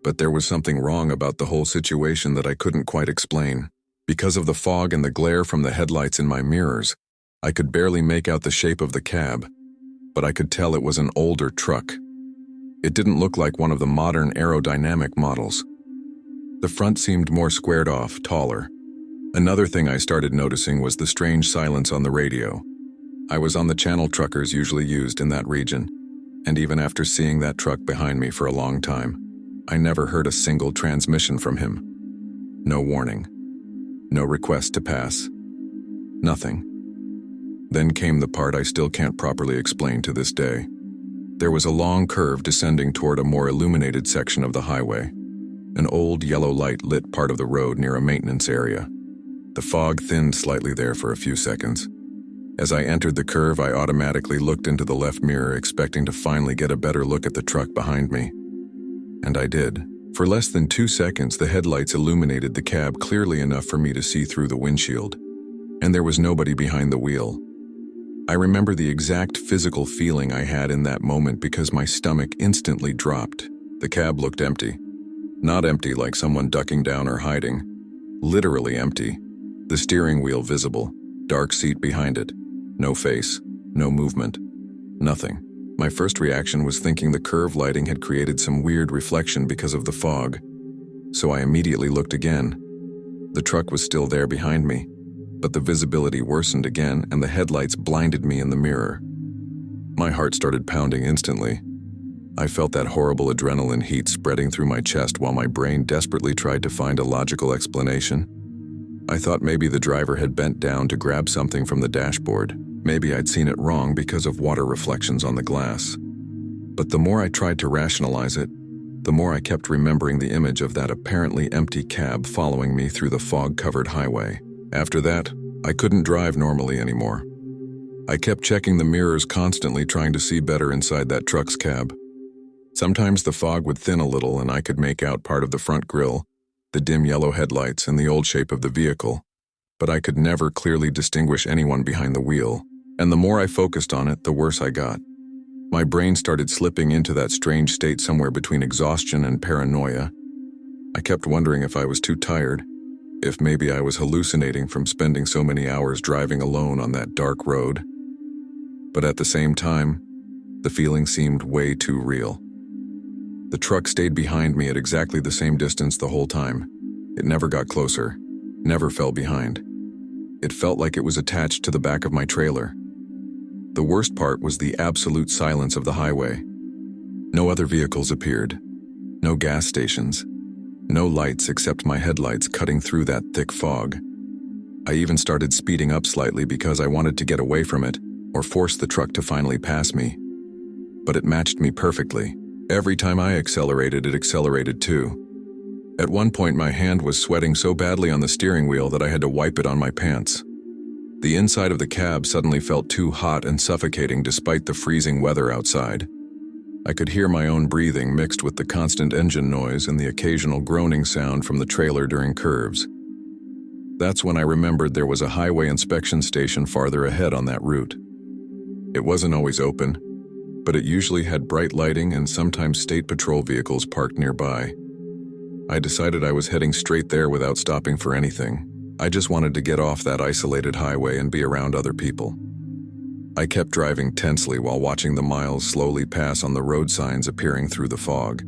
But there was something wrong about the whole situation that I couldn't quite explain. Because of the fog and the glare from the headlights in my mirrors, I could barely make out the shape of the cab, but I could tell it was an older truck. It didn't look like one of the modern aerodynamic models. The front seemed more squared off, taller. Another thing I started noticing was the strange silence on the radio. I was on the channel truckers usually used in that region, and even after seeing that truck behind me for a long time, I never heard a single transmission from him. No warning. No request to pass. Nothing. Then came the part I still can't properly explain to this day. There was a long curve descending toward a more illuminated section of the highway. An old yellow light lit part of the road near a maintenance area. The fog thinned slightly there for a few seconds. As I entered the curve, I automatically looked into the left mirror, expecting to finally get a better look at the truck behind me. And I did. For less than 2 seconds, the headlights illuminated the cab clearly enough for me to see through the windshield. And there was nobody behind the wheel. I remember the exact physical feeling I had in that moment because my stomach instantly dropped. The cab looked empty. Not empty like someone ducking down or hiding. Literally empty. The steering wheel visible. Dark seat behind it. No face. No movement. Nothing. My first reaction was thinking the curve lighting had created some weird reflection because of the fog. So I immediately looked again. The truck was still there behind me, but the visibility worsened again and the headlights blinded me in the mirror. My heart started pounding instantly. I felt that horrible adrenaline heat spreading through my chest while my brain desperately tried to find a logical explanation. I thought maybe the driver had bent down to grab something from the dashboard. Maybe I'd seen it wrong because of water reflections on the glass. But the more I tried to rationalize it, the more I kept remembering the image of that apparently empty cab following me through the fog-covered highway. After that, I couldn't drive normally anymore. I kept checking the mirrors constantly, trying to see better inside that truck's cab. Sometimes the fog would thin a little and I could make out part of the front grille, the dim yellow headlights, and the old shape of the vehicle. But I could never clearly distinguish anyone behind the wheel, and the more I focused on it, the worse I got. My brain started slipping into that strange state somewhere between exhaustion and paranoia. I kept wondering if I was too tired, if maybe I was hallucinating from spending so many hours driving alone on that dark road. But at the same time, the feeling seemed way too real. The truck stayed behind me at exactly the same distance the whole time. It never got closer, never fell behind. It felt like it was attached to the back of my trailer. The worst part was the absolute silence of the highway. No other vehicles appeared. No gas stations. No lights except my headlights cutting through that thick fog. I even started speeding up slightly because I wanted to get away from it or force the truck to finally pass me. But it matched me perfectly. Every time I accelerated, it accelerated too. At one point, my hand was sweating so badly on the steering wheel that I had to wipe it on my pants. The inside of the cab suddenly felt too hot and suffocating despite the freezing weather outside. I could hear my own breathing mixed with the constant engine noise and the occasional groaning sound from the trailer during curves. That's when I remembered there was a highway inspection station farther ahead on that route. It wasn't always open, but it usually had bright lighting and sometimes state patrol vehicles parked nearby. I decided I was heading straight there without stopping for anything. I just wanted to get off that isolated highway and be around other people. I kept driving tensely while watching the miles slowly pass on the road signs appearing through the fog.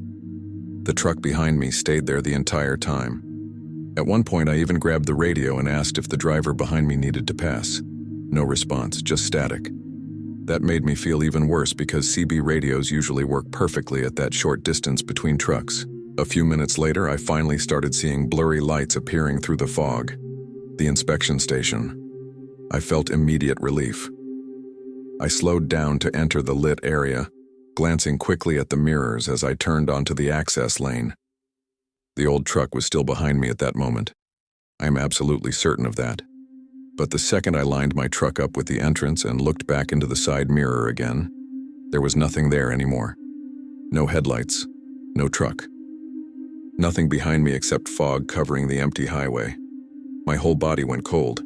The truck behind me stayed there the entire time. At one point, I even grabbed the radio and asked if the driver behind me needed to pass. No response, just static. That made me feel even worse because CB radios usually work perfectly at that short distance between trucks. A few minutes later, I finally started seeing blurry lights appearing through the fog. The inspection station. I felt immediate relief. I slowed down to enter the lit area, glancing quickly at the mirrors as I turned onto the access lane. The old truck was still behind me at that moment. I am absolutely certain of that. But the second I lined my truck up with the entrance and looked back into the side mirror again, there was nothing there anymore. No headlights, no truck. Nothing behind me except fog covering the empty highway. My whole body went cold.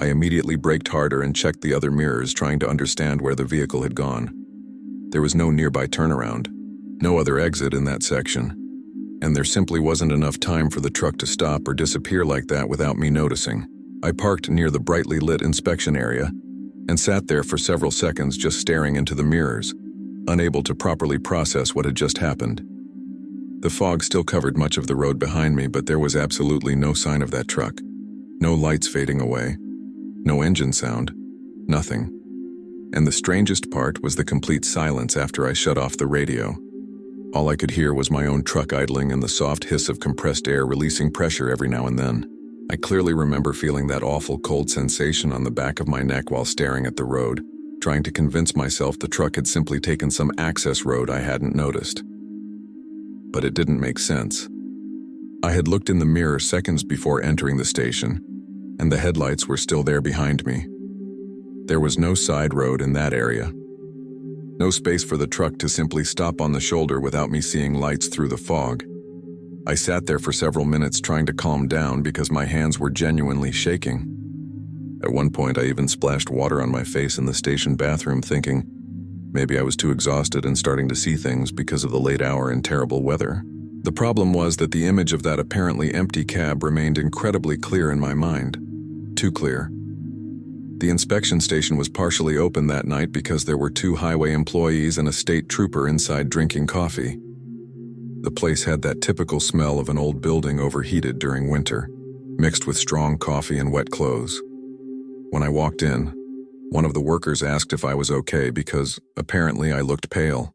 I immediately braked harder and checked the other mirrors, trying to understand where the vehicle had gone. There was no nearby turnaround, no other exit in that section, and there simply wasn't enough time for the truck to stop or disappear like that without me noticing. I parked near the brightly lit inspection area and sat there for several seconds just staring into the mirrors, unable to properly process what had just happened. The fog still covered much of the road behind me, but there was absolutely no sign of that truck. No lights fading away. No engine sound. Nothing. And the strangest part was the complete silence after I shut off the radio. All I could hear was my own truck idling and the soft hiss of compressed air releasing pressure every now and then. I clearly remember feeling that awful cold sensation on the back of my neck while staring at the road, trying to convince myself the truck had simply taken some access road I hadn't noticed. But it didn't make sense. I had looked in the mirror seconds before entering the station, and the headlights were still there behind me. There was no side road in that area. No space for the truck to simply stop on the shoulder without me seeing lights through the fog. I sat there for several minutes trying to calm down because my hands were genuinely shaking. At one point, I even splashed water on my face in the station bathroom, thinking maybe I was too exhausted and starting to see things because of the late hour and terrible weather. The problem was that the image of that apparently empty cab remained incredibly clear in my mind. Too clear. The inspection station was partially open that night because there were 2 highway employees and a state trooper inside drinking coffee. The place had that typical smell of an old building overheated during winter, mixed with strong coffee and wet clothes. When I walked in, One of the workers asked if I was okay because apparently I looked pale.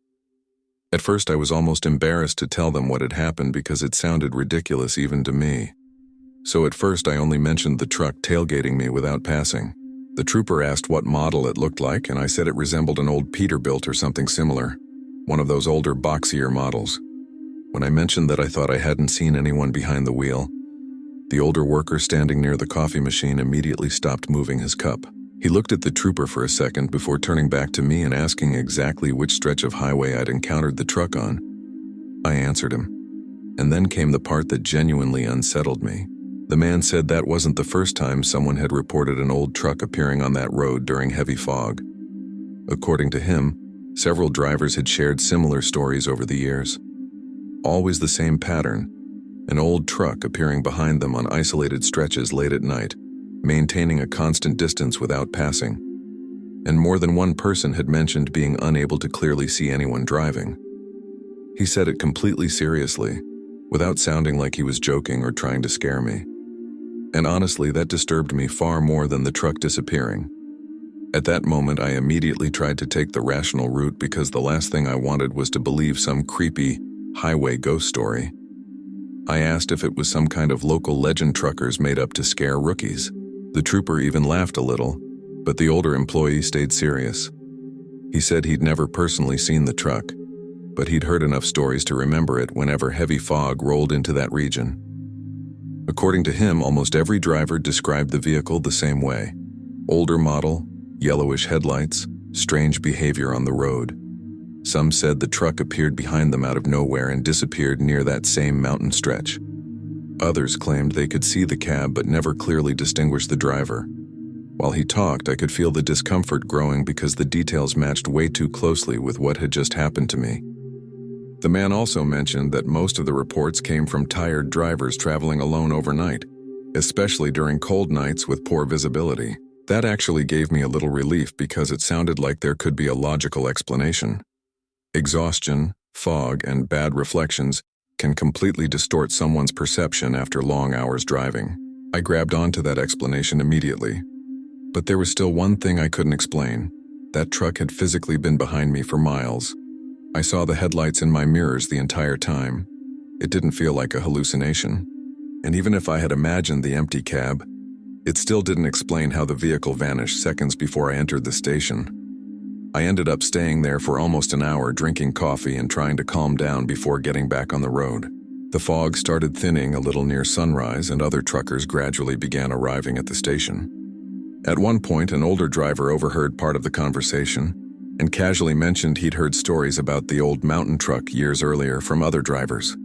At first I was almost embarrassed to tell them what had happened because it sounded ridiculous even to me. So at first I only mentioned the truck tailgating me without passing. The trooper asked what model it looked like, and I said it resembled an old Peterbilt or something similar, one of those older, boxier models. When I mentioned that I thought I hadn't seen anyone behind the wheel, the older worker standing near the coffee machine immediately stopped moving his cup. He looked at the trooper for a second before turning back to me and asking exactly which stretch of highway I'd encountered the truck on. I answered him. And then came the part that genuinely unsettled me. The man said that wasn't the first time someone had reported an old truck appearing on that road during heavy fog. According to him, several drivers had shared similar stories over the years. Always the same pattern, an old truck appearing behind them on isolated stretches late at night, maintaining a constant distance without passing. And more than one person had mentioned being unable to clearly see anyone driving. He said it completely seriously, without sounding like he was joking or trying to scare me. And honestly, that disturbed me far more than the truck disappearing. At that moment, I immediately tried to take the rational route because the last thing I wanted was to believe some creepy highway ghost story. I asked if it was some kind of local legend truckers made up to scare rookies. The trooper even laughed a little, but the older employee stayed serious. He said he'd never personally seen the truck, but he'd heard enough stories to remember it whenever heavy fog rolled into that region. According to him, almost every driver described the vehicle the same way. Older model, yellowish headlights, strange behavior on the road. Some said the truck appeared behind them out of nowhere and disappeared near that same mountain stretch. Others claimed they could see the cab but never clearly distinguished the driver. While he talked, I could feel the discomfort growing because the details matched way too closely with what had just happened to me. The man also mentioned that most of the reports came from tired drivers traveling alone overnight, especially during cold nights with poor visibility. That actually gave me a little relief because it sounded like there could be a logical explanation. Exhaustion, fog, and bad reflections can completely distort someone's perception after long hours driving. I grabbed onto that explanation immediately. But there was still one thing I couldn't explain. That truck had physically been behind me for miles. I saw the headlights in my mirrors the entire time. It didn't feel like a hallucination. And even if I had imagined the empty cab, it still didn't explain how the vehicle vanished seconds before I entered the station. I ended up staying there for almost an hour drinking coffee and trying to calm down before getting back on the road. The fog started thinning a little near sunrise and other truckers gradually began arriving at the station. At one point, an older driver overheard part of the conversation and casually mentioned he'd heard stories about the old mountain truck years earlier from other drivers.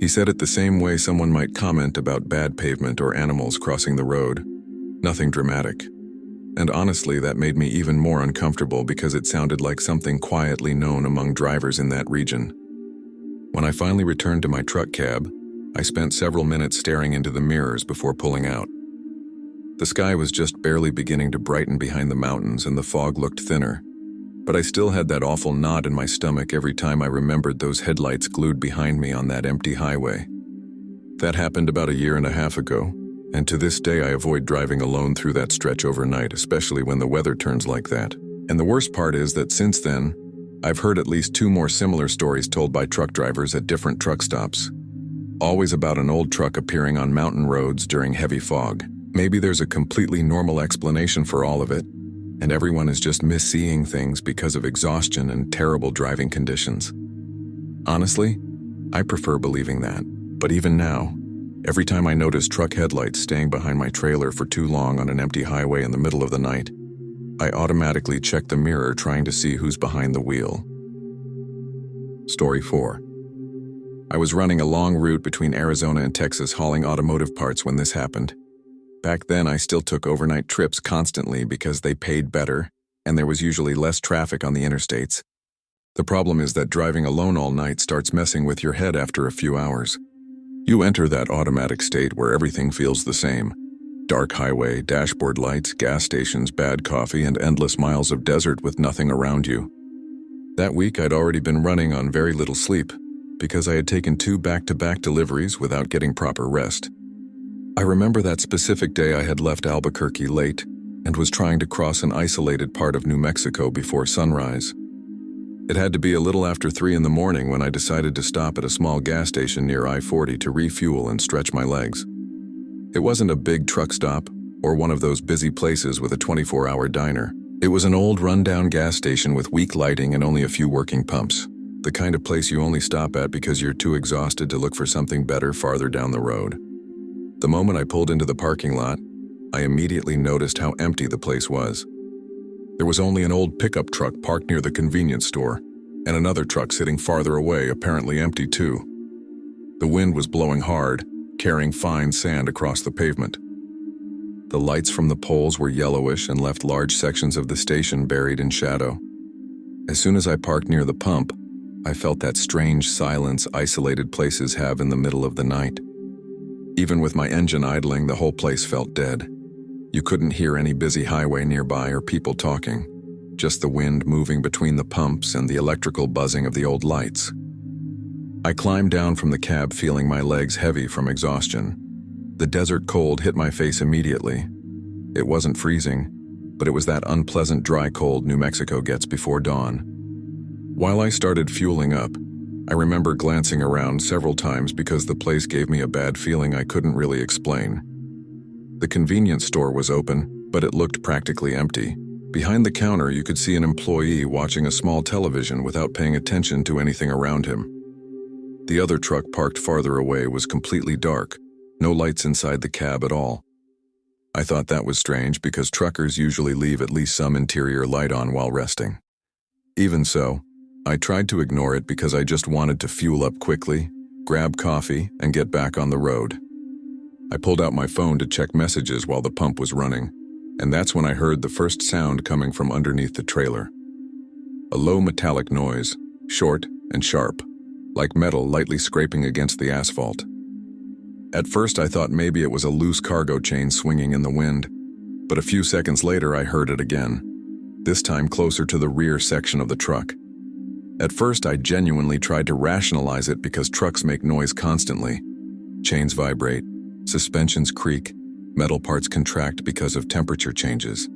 He said it the same way someone might comment about bad pavement or animals crossing the road. Nothing dramatic. And honestly, that made me even more uncomfortable because it sounded like something quietly known among drivers in that region. When I finally returned to my truck cab, I spent several minutes staring into the mirrors before pulling out. The sky was just barely beginning to brighten behind the mountains and the fog looked thinner, but I still had that awful knot in my stomach every time I remembered those headlights glued behind me on that empty highway. That happened about 1.5 years ago. And to this day I avoid driving alone through that stretch overnight, especially when the weather turns like that. And the worst part is that since then, I've heard at least 2 more similar stories told by truck drivers at different truck stops. Always about an old truck appearing on mountain roads during heavy fog. Maybe there's a completely normal explanation for all of it, and everyone is just misseeing things because of exhaustion and terrible driving conditions. Honestly, I prefer believing that. But even now, every time I notice truck headlights staying behind my trailer for too long on an empty highway in the middle of the night, I automatically check the mirror trying to see who's behind the wheel. Story 4. I was running a long route between Arizona and Texas hauling automotive parts when this happened. Back then, I still took overnight trips constantly because they paid better, and there was usually less traffic on the interstates. The problem is that driving alone all night starts messing with your head after a few hours. You enter that automatic state where everything feels the same. Dark highway, dashboard lights, gas stations, bad coffee, and endless miles of desert with nothing around you. That week, I'd already been running on very little sleep because I had taken 2 back-to-back deliveries without getting proper rest. I remember that specific day I had left Albuquerque late and was trying to cross an isolated part of New Mexico before sunrise. It had to be a little after 3 in the morning when I decided to stop at a small gas station near I-40 to refuel and stretch my legs. It wasn't a big truck stop or one of those busy places with a 24-hour diner. It was an old rundown gas station with weak lighting and only a few working pumps. The kind of place you only stop at because you're too exhausted to look for something better farther down the road. The moment I pulled into the parking lot, I immediately noticed how empty the place was. There was only an old pickup truck parked near the convenience store, and another truck sitting farther away, apparently empty too. The wind was blowing hard, carrying fine sand across the pavement. The lights from the poles were yellowish and left large sections of the station buried in shadow. As soon as I parked near the pump, I felt that strange silence isolated places have in the middle of the night. Even with my engine idling, the whole place felt dead. You couldn't hear any busy highway nearby or people talking, just the wind moving between the pumps and the electrical buzzing of the old lights. I climbed down from the cab feeling my legs heavy from exhaustion. The desert cold hit my face immediately. It wasn't freezing, but it was that unpleasant dry cold New Mexico gets before dawn. While I started fueling up, I remember glancing around several times because the place gave me a bad feeling I couldn't really explain. The convenience store was open, but it looked practically empty. Behind the counter, you could see an employee watching a small television without paying attention to anything around him. The other truck parked farther away was completely dark, no lights inside the cab at all. I thought that was strange because truckers usually leave at least some interior light on while resting. Even so, I tried to ignore it because I just wanted to fuel up quickly, grab coffee, and get back on the road. I pulled out my phone to check messages while the pump was running, and that's when I heard the first sound coming from underneath the trailer. A low metallic noise, short and sharp, like metal lightly scraping against the asphalt. At first I thought maybe it was a loose cargo chain swinging in the wind, but a few seconds later I heard it again, this time closer to the rear section of the truck. At first I genuinely tried to rationalize it because trucks make noise constantly. Chains vibrate, suspensions creak, metal parts contract because of temperature changes,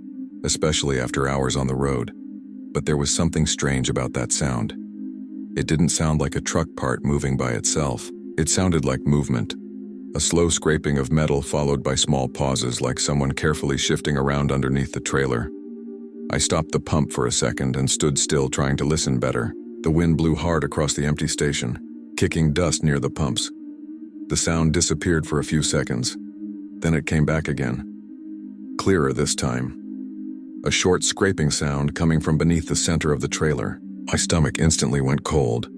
especially after hours on the road. But there was something strange about that sound. It didn't sound like a truck part moving by itself. It sounded like movement. A slow scraping of metal followed by small pauses like someone carefully shifting around underneath the trailer. I stopped the pump for a second and stood still trying to listen better. The wind blew hard across the empty station, kicking dust near the pumps. The sound disappeared for a few seconds. Then it came back again. Clearer this time. A short scraping sound coming from beneath the center of the trailer. My stomach instantly went cold.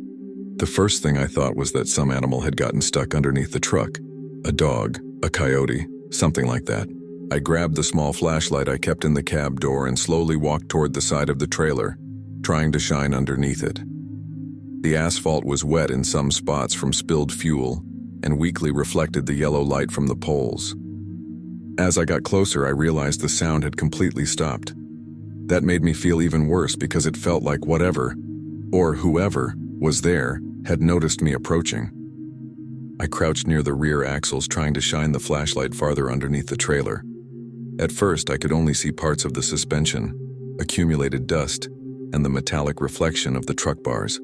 The first thing I thought was that some animal had gotten stuck underneath the truck. A dog, a coyote, something like that. I grabbed the small flashlight I kept in the cab door and slowly walked toward the side of the trailer, trying to shine underneath it. The asphalt was wet in some spots from spilled fuel and weakly reflected the yellow light from the poles. As I got closer, I realized the sound had completely stopped. That made me feel even worse because it felt like whatever, or whoever, was there had noticed me approaching. I crouched near the rear axles trying to shine the flashlight farther underneath the trailer. At first, I could only see parts of the suspension, accumulated dust, and the metallic reflection of the truck bars.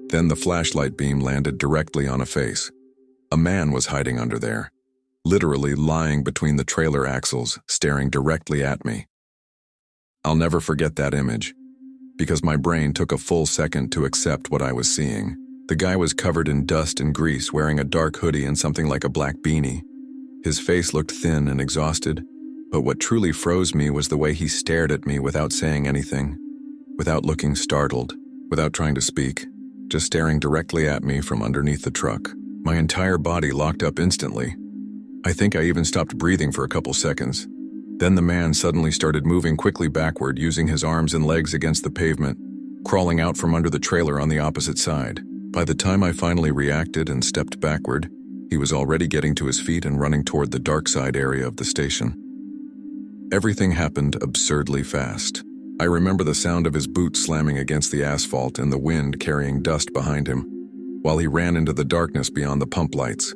Then the flashlight beam landed directly on a face. A man was hiding under there, literally lying between the trailer axles, staring directly at me. I'll never forget that image, because my brain took a full second to accept what I was seeing. The guy was covered in dust and grease, wearing a dark hoodie and something like a black beanie. His face looked thin and exhausted, but what truly froze me was the way he stared at me without saying anything, without looking startled, without trying to speak, just staring directly at me from underneath the truck. My entire body locked up instantly. I think I even stopped breathing for a couple seconds. Then the man suddenly started moving quickly backward, using his arms and legs against the pavement, crawling out from under the trailer on the opposite side. By the time I finally reacted and stepped backward, he was already getting to his feet and running toward the dark side area of the station. Everything happened absurdly fast. I remember the sound of his boots slamming against the asphalt and the wind carrying dust behind him, while he ran into the darkness beyond the pump lights.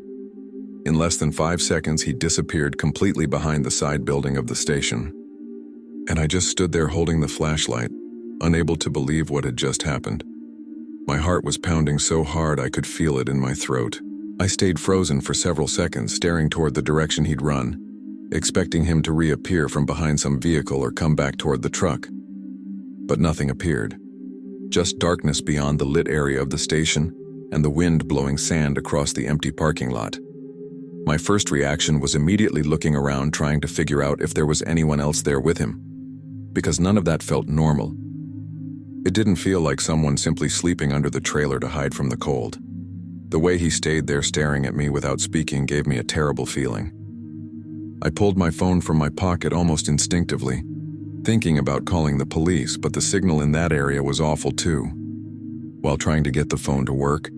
In less than 5 seconds, he disappeared completely behind the side building of the station. And I just stood there holding the flashlight, unable to believe what had just happened. My heart was pounding so hard I could feel it in my throat. I stayed frozen for several seconds, staring toward the direction he'd run, expecting him to reappear from behind some vehicle or come back toward the truck. But nothing appeared. Just darkness beyond the lit area of the station and the wind blowing sand across the empty parking lot. My first reaction was immediately looking around, trying to figure out if there was anyone else there with him, because none of that felt normal. It didn't feel like someone simply sleeping under the trailer to hide from the cold. The way he stayed there staring at me without speaking gave me a terrible feeling. I pulled my phone from my pocket almost instinctively, thinking about calling the police, but the signal in that area was awful too. While trying to get the phone to work,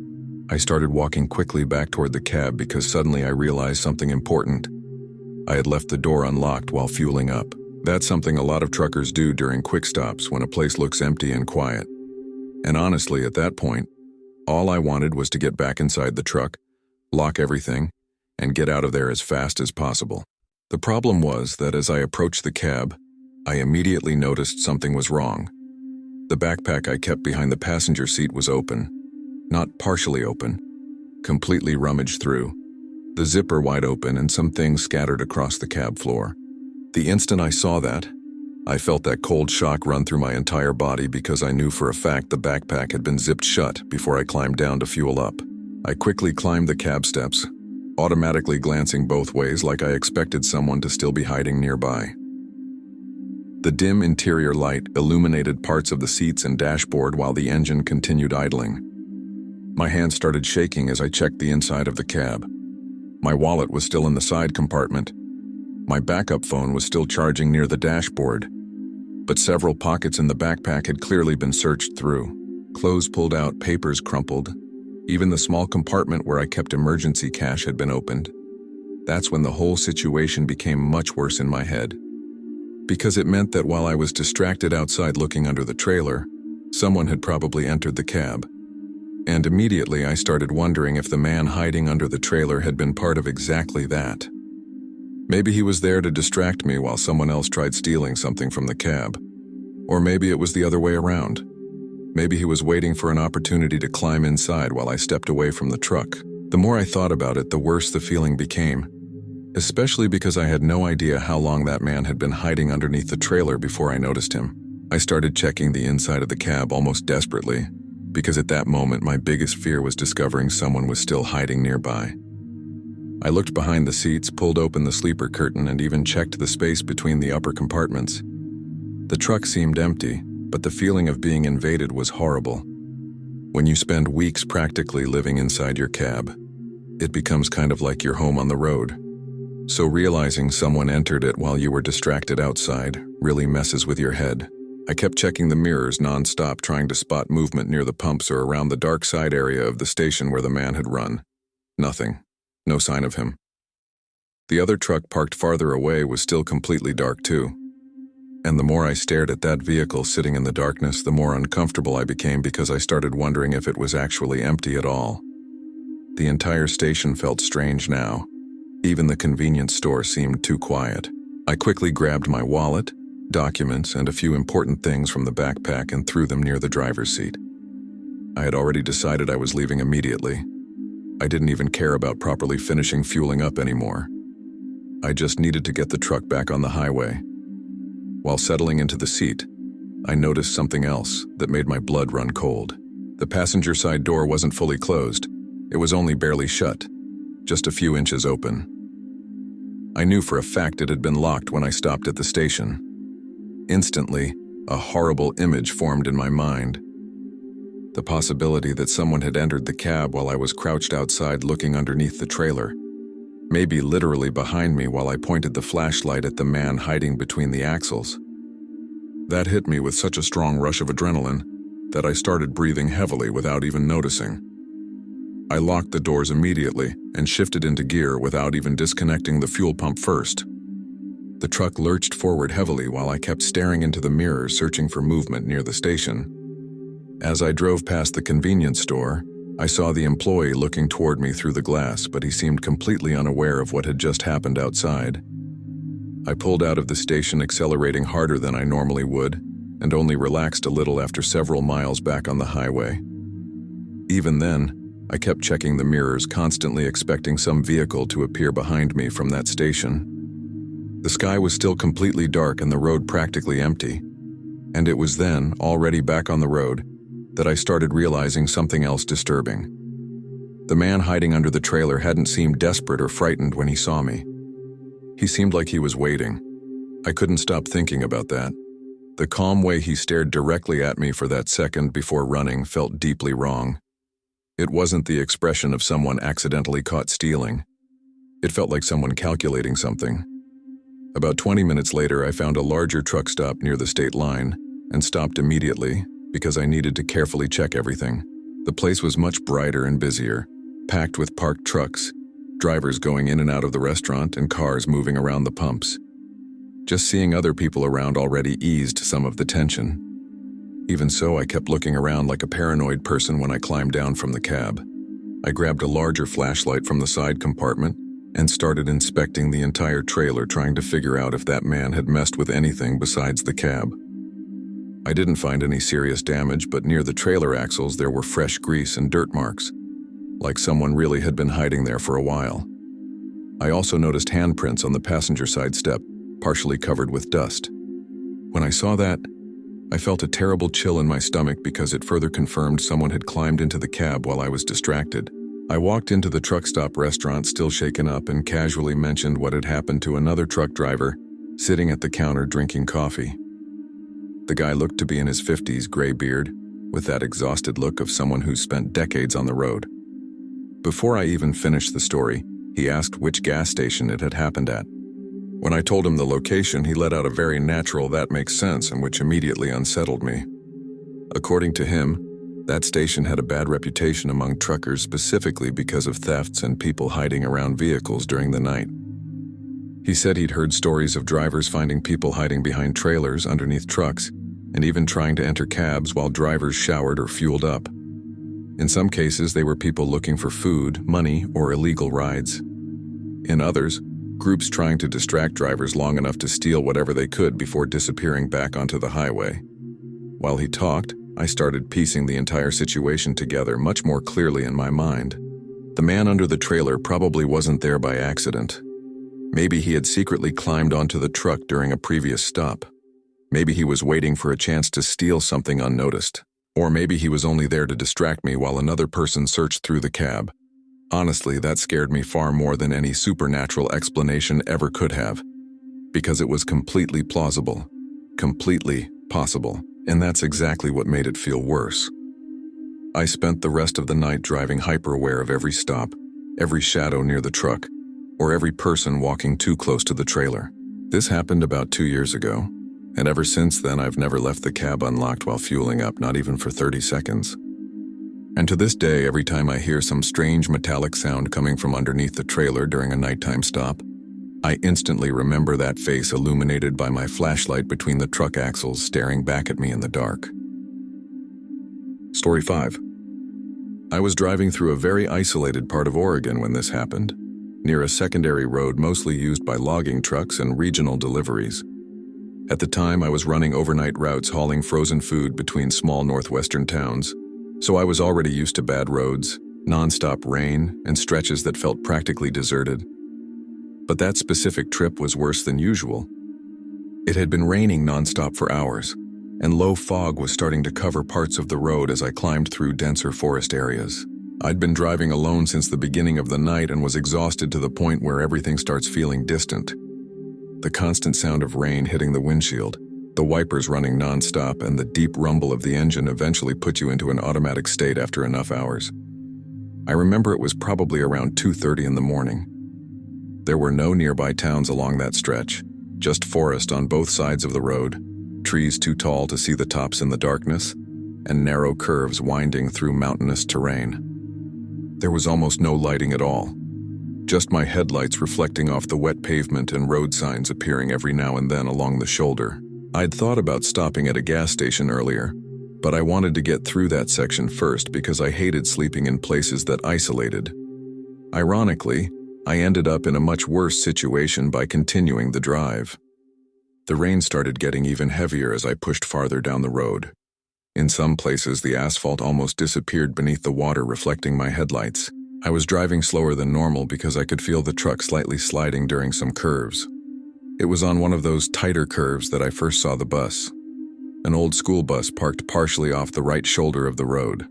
I started walking quickly back toward the cab because suddenly I realized something important. I had left the door unlocked while fueling up. That's something a lot of truckers do during quick stops when a place looks empty and quiet. And honestly, at that point, all I wanted was to get back inside the truck, lock everything, and get out of there as fast as possible. The problem was that as I approached the cab, I immediately noticed something was wrong. The backpack I kept behind the passenger seat was open. Not partially open, completely rummaged through, the zipper wide open and some things scattered across the cab floor. The instant I saw that, I felt that cold shock run through my entire body because I knew for a fact the backpack had been zipped shut before I climbed down to fuel up. I quickly climbed the cab steps, automatically glancing both ways like I expected someone to still be hiding nearby. The dim interior light illuminated parts of the seats and dashboard while the engine continued idling. My hands started shaking as I checked the inside of the cab. My wallet was still in the side compartment. My backup phone was still charging near the dashboard, but several pockets in the backpack had clearly been searched through. Clothes pulled out, papers crumpled. Even the small compartment where I kept emergency cash had been opened. That's when the whole situation became much worse in my head, because it meant that while I was distracted outside looking under the trailer, someone had probably entered the cab. And immediately I started wondering if the man hiding under the trailer had been part of exactly that. Maybe he was there to distract me while someone else tried stealing something from the cab. Or maybe it was the other way around. Maybe he was waiting for an opportunity to climb inside while I stepped away from the truck. The more I thought about it, the worse the feeling became, especially because I had no idea how long that man had been hiding underneath the trailer before I noticed him. I started checking the inside of the cab almost desperately, because at that moment my biggest fear was discovering someone was still hiding nearby. I looked behind the seats, pulled open the sleeper curtain, and even checked the space between the upper compartments. The truck seemed empty, but the feeling of being invaded was horrible. When you spend weeks practically living inside your cab, it becomes kind of like your home on the road. So realizing someone entered it while you were distracted outside really messes with your head. I kept checking the mirrors non-stop, trying to spot movement near the pumps or around the dark side area of the station where the man had run. Nothing. No sign of him. The other truck parked farther away was still completely dark too. And the more I stared at that vehicle sitting in the darkness, the more uncomfortable I became because I started wondering if it was actually empty at all. The entire station felt strange now. Even the convenience store seemed too quiet. I quickly grabbed my wallet, documents, and a few important things from the backpack and threw them near the driver's seat. I had already decided I was leaving immediately. I didn't even care about properly finishing fueling up anymore. I just needed to get the truck back on the highway. While settling into the seat, I noticed something else that made my blood run cold. The passenger side door wasn't fully closed. It was only barely shut, just a few inches open. I knew for a fact it had been locked when I stopped at the station. Instantly, a horrible image formed in my mind. The possibility that someone had entered the cab while I was crouched outside looking underneath the trailer, maybe literally behind me while I pointed the flashlight at the man hiding between the axles. That hit me with such a strong rush of adrenaline that I started breathing heavily without even noticing. I locked the doors immediately and shifted into gear without even disconnecting the fuel pump first. The truck lurched forward heavily while I kept staring into the mirror, searching for movement near the station. As I drove past the convenience store, I saw the employee looking toward me through the glass, but he seemed completely unaware of what had just happened outside. I pulled out of the station accelerating harder than I normally would, and only relaxed a little after several miles back on the highway. Even then, I kept checking the mirrors, constantly expecting some vehicle to appear behind me from that station. The sky was still completely dark and the road practically empty, and it was then, already back on the road, that I started realizing something else disturbing. The man hiding under the trailer hadn't seemed desperate or frightened when he saw me. He seemed like he was waiting. I couldn't stop thinking about that. The calm way he stared directly at me for that second before running felt deeply wrong. It wasn't the expression of someone accidentally caught stealing. It felt like someone calculating something. About 20 minutes later, I found a larger truck stop near the state line and stopped immediately because I needed to carefully check everything. The place was much brighter and busier, packed with parked trucks, drivers going in and out of the restaurant, and cars moving around the pumps. Just seeing other people around already eased some of the tension. Even so, I kept looking around like a paranoid person when I climbed down from the cab. I grabbed a larger flashlight from the side compartment and started inspecting the entire trailer, trying to figure out if that man had messed with anything besides the cab. I didn't find any serious damage, but near the trailer axles there were fresh grease and dirt marks, like someone really had been hiding there for a while. I also noticed handprints on the passenger side step, partially covered with dust. When I saw that, I felt a terrible chill in my stomach because it further confirmed someone had climbed into the cab while I was distracted. I walked into the truck stop restaurant still shaken up and casually mentioned what had happened to another truck driver sitting at the counter drinking coffee. The guy looked to be in his 50s, gray beard, with that exhausted look of someone who's spent decades on the road. Before I even finished the story, he asked which gas station it had happened at. When I told him the location, he let out a very natural "that makes sense," and which immediately unsettled me. According to him, that station had a bad reputation among truckers, specifically because of thefts and people hiding around vehicles during the night. He said he'd heard stories of drivers finding people hiding behind trailers underneath trucks, and even trying to enter cabs while drivers showered or fueled up. In some cases, they were people looking for food, money, or illegal rides. In others, groups trying to distract drivers long enough to steal whatever they could before disappearing back onto the highway. While he talked, I started piecing the entire situation together much more clearly in my mind. The man under the trailer probably wasn't there by accident. Maybe he had secretly climbed onto the truck during a previous stop. Maybe he was waiting for a chance to steal something unnoticed. Or maybe he was only there to distract me while another person searched through the cab. Honestly, that scared me far more than any supernatural explanation ever could have, because it was completely plausible, completely possible, and that's exactly what made it feel worse. I spent the rest of the night driving hyper-aware of every stop, every shadow near the truck, or every person walking too close to the trailer. This happened about 2 years ago, and ever since then I've never left the cab unlocked while fueling up, not even for 30 seconds. And to this day, every time I hear some strange metallic sound coming from underneath the trailer during a nighttime stop, I instantly remember that face illuminated by my flashlight between the truck axles staring back at me in the dark. Story 5. I was driving through a very isolated part of Oregon when this happened, near a secondary road mostly used by logging trucks and regional deliveries. At the time, I was running overnight routes hauling frozen food between small northwestern towns, so I was already used to bad roads, nonstop rain, and stretches that felt practically deserted. But that specific trip was worse than usual. It had been raining nonstop for hours, and low fog was starting to cover parts of the road as I climbed through denser forest areas. I'd been driving alone since the beginning of the night and was exhausted to the point where everything starts feeling distant. The constant sound of rain hitting the windshield, the wipers running nonstop, and the deep rumble of the engine eventually put you into an automatic state after enough hours. I remember it was probably around 2:30 in the morning. There were no nearby towns along that stretch, just forest on both sides of the road, trees too tall to see the tops in the darkness, and narrow curves winding through mountainous terrain. There was almost no lighting at all, just my headlights reflecting off the wet pavement and road signs appearing every now and then along the shoulder. I'd thought about stopping at a gas station earlier, but I wanted to get through that section first because I hated sleeping in places that isolated. Ironically, I ended up in a much worse situation by continuing the drive. The rain started getting even heavier as I pushed farther down the road. In some places, the asphalt almost disappeared beneath the water, reflecting my headlights. I was driving slower than normal because I could feel the truck slightly sliding during some curves. It was on one of those tighter curves that I first saw the bus. An old school bus parked partially off the right shoulder of the road.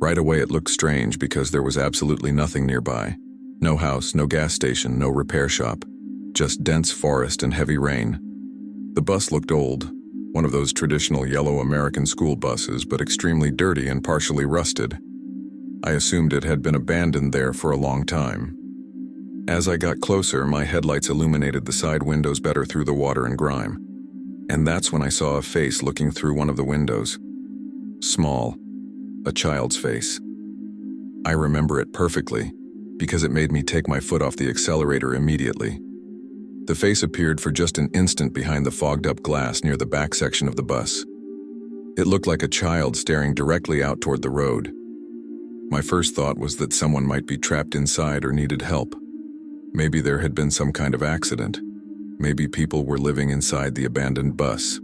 Right away it looked strange because there was absolutely nothing nearby. No house, no gas station, no repair shop. Just dense forest and heavy rain. The bus looked old, one of those traditional yellow American school buses, but extremely dirty and partially rusted. I assumed it had been abandoned there for a long time. As I got closer, my headlights illuminated the side windows better through the water and grime. And that's when I saw a face looking through one of the windows. Small, a child's face. I remember it perfectly, because it made me take my foot off the accelerator immediately. The face appeared for just an instant behind the fogged-up glass near the back section of the bus. It looked like a child staring directly out toward the road. My first thought was that someone might be trapped inside or needed help. Maybe there had been some kind of accident. Maybe people were living inside the abandoned bus.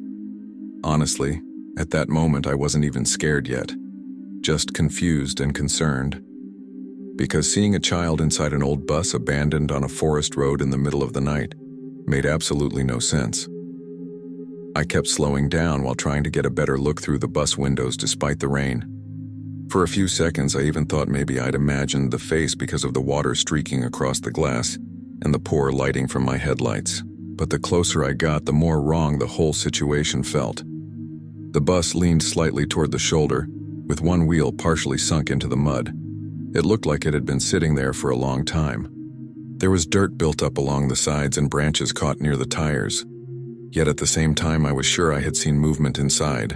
Honestly, at that moment I wasn't even scared yet, just confused and concerned. Because seeing a child inside an old bus abandoned on a forest road in the middle of the night made absolutely no sense. I kept slowing down while trying to get a better look through the bus windows despite the rain. For a few seconds I even thought maybe I'd imagined the face because of the water streaking across the glass and the poor lighting from my headlights. But the closer I got, the more wrong the whole situation felt. The bus leaned slightly toward the shoulder, with one wheel partially sunk into the mud. It looked like it had been sitting there for a long time. There was dirt built up along the sides and branches caught near the tires. Yet at the same time I was sure I had seen movement inside.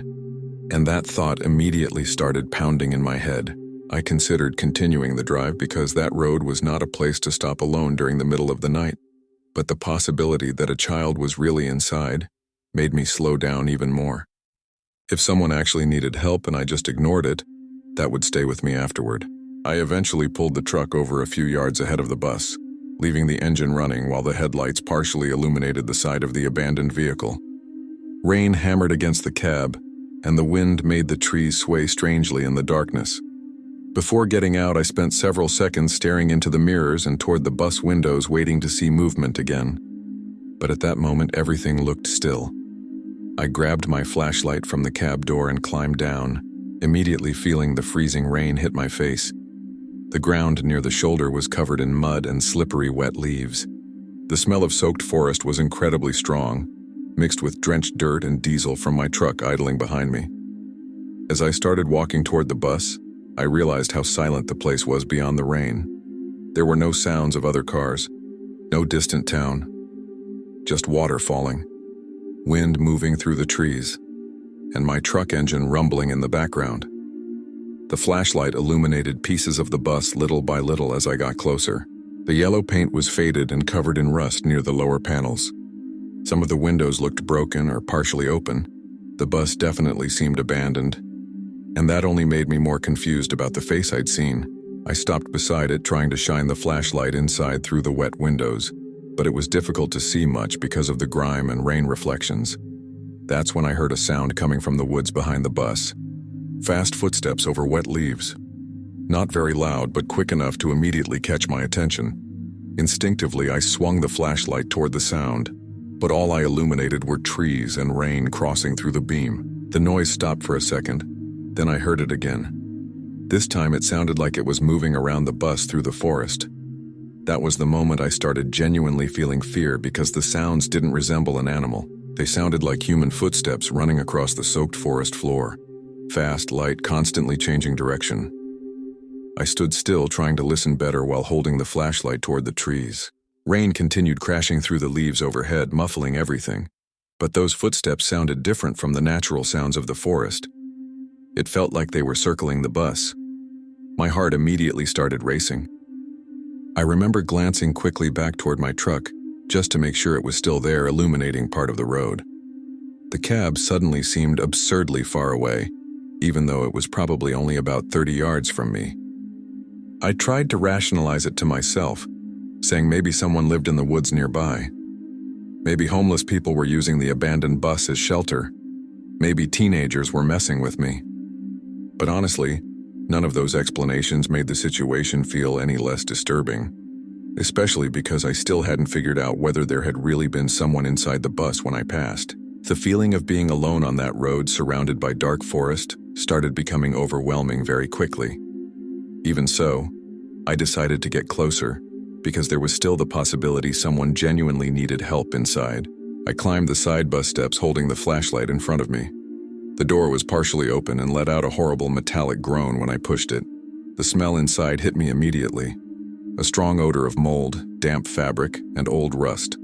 And that thought immediately started pounding in my head. I considered continuing the drive because that road was not a place to stop alone during the middle of the night. But the possibility that a child was really inside made me slow down even more. If someone actually needed help and I just ignored it, that would stay with me afterward. I eventually pulled the truck over a few yards ahead of the bus, leaving the engine running while the headlights partially illuminated the side of the abandoned vehicle. Rain hammered against the cab, and the wind made the trees sway strangely in the darkness. Before getting out, I spent several seconds staring into the mirrors and toward the bus windows, waiting to see movement again. But at that moment, everything looked still. I grabbed my flashlight from the cab door and climbed down, immediately feeling the freezing rain hit my face. The ground near the shoulder was covered in mud and slippery wet leaves. The smell of soaked forest was incredibly strong, mixed with drenched dirt and diesel from my truck idling behind me. As I started walking toward the bus, I realized how silent the place was beyond the rain. There were no sounds of other cars, no distant town, just water falling, wind moving through the trees, and my truck engine rumbling in the background. The flashlight illuminated pieces of the bus little by little as I got closer. The yellow paint was faded and covered in rust near the lower panels. Some of the windows looked broken or partially open. The bus definitely seemed abandoned, and that only made me more confused about the face I'd seen. I stopped beside it, trying to shine the flashlight inside through the wet windows, but it was difficult to see much because of the grime and rain reflections. That's when I heard a sound coming from the woods behind the bus. Fast footsteps over wet leaves. Not very loud, but quick enough to immediately catch my attention. Instinctively, I swung the flashlight toward the sound, but all I illuminated were trees and rain crossing through the beam. The noise stopped for a second, then I heard it again. This time it sounded like it was moving around the bus through the forest. That was the moment I started genuinely feeling fear, because the sounds didn't resemble an animal. They sounded like human footsteps running across the soaked forest floor. Fast, light, constantly changing direction. I stood still, trying to listen better while holding the flashlight toward the trees. Rain continued crashing through the leaves overhead, muffling everything. But those footsteps sounded different from the natural sounds of the forest. It felt like they were circling the bus. My heart immediately started racing. I remember glancing quickly back toward my truck, just to make sure it was still there, illuminating part of the road. The cab suddenly seemed absurdly far away, even though it was probably only about 30 yards from me. I tried to rationalize it to myself, saying maybe someone lived in the woods nearby. Maybe homeless people were using the abandoned bus as shelter. Maybe teenagers were messing with me. But honestly, none of those explanations made the situation feel any less disturbing, especially because I still hadn't figured out whether there had really been someone inside the bus when I passed. The feeling of being alone on that road surrounded by dark forest started becoming overwhelming very quickly. Even so, I decided to get closer, because there was still the possibility someone genuinely needed help inside. I climbed the side bus steps holding the flashlight in front of me. The door was partially open and let out a horrible metallic groan when I pushed it. The smell inside hit me immediately. A strong odor of mold, damp fabric, and old rust.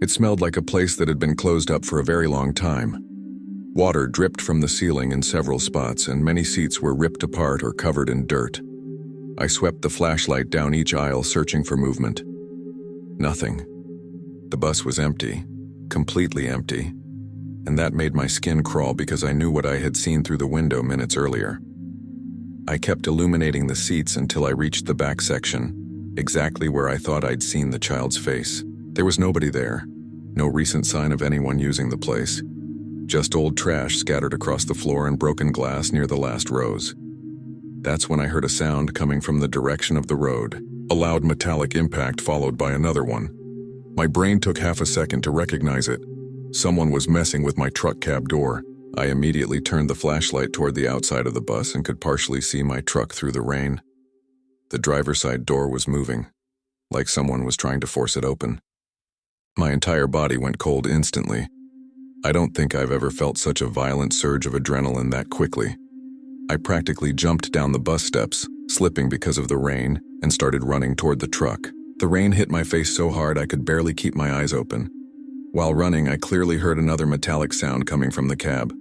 It smelled like a place that had been closed up for a very long time. Water dripped from the ceiling in several spots, and many seats were ripped apart or covered in dirt. I swept the flashlight down each aisle, searching for movement. Nothing. The bus was empty, completely empty, and that made my skin crawl because I knew what I had seen through the window minutes earlier. I kept illuminating the seats until I reached the back section, exactly where I thought I'd seen the child's face. There was nobody there, no recent sign of anyone using the place. Just old trash scattered across the floor and broken glass near the last rows. That's when I heard a sound coming from the direction of the road, a loud metallic impact followed by another one. My brain took half a second to recognize it. Someone was messing with my truck cab door. I immediately turned the flashlight toward the outside of the bus and could partially see my truck through the rain. The driver's side door was moving, like someone was trying to force it open. My entire body went cold instantly. I don't think I've ever felt such a violent surge of adrenaline that quickly. I practically jumped down the bus steps, slipping because of the rain, and started running toward the truck. The rain hit my face so hard I could barely keep my eyes open. While running, I clearly heard another metallic sound coming from the cab,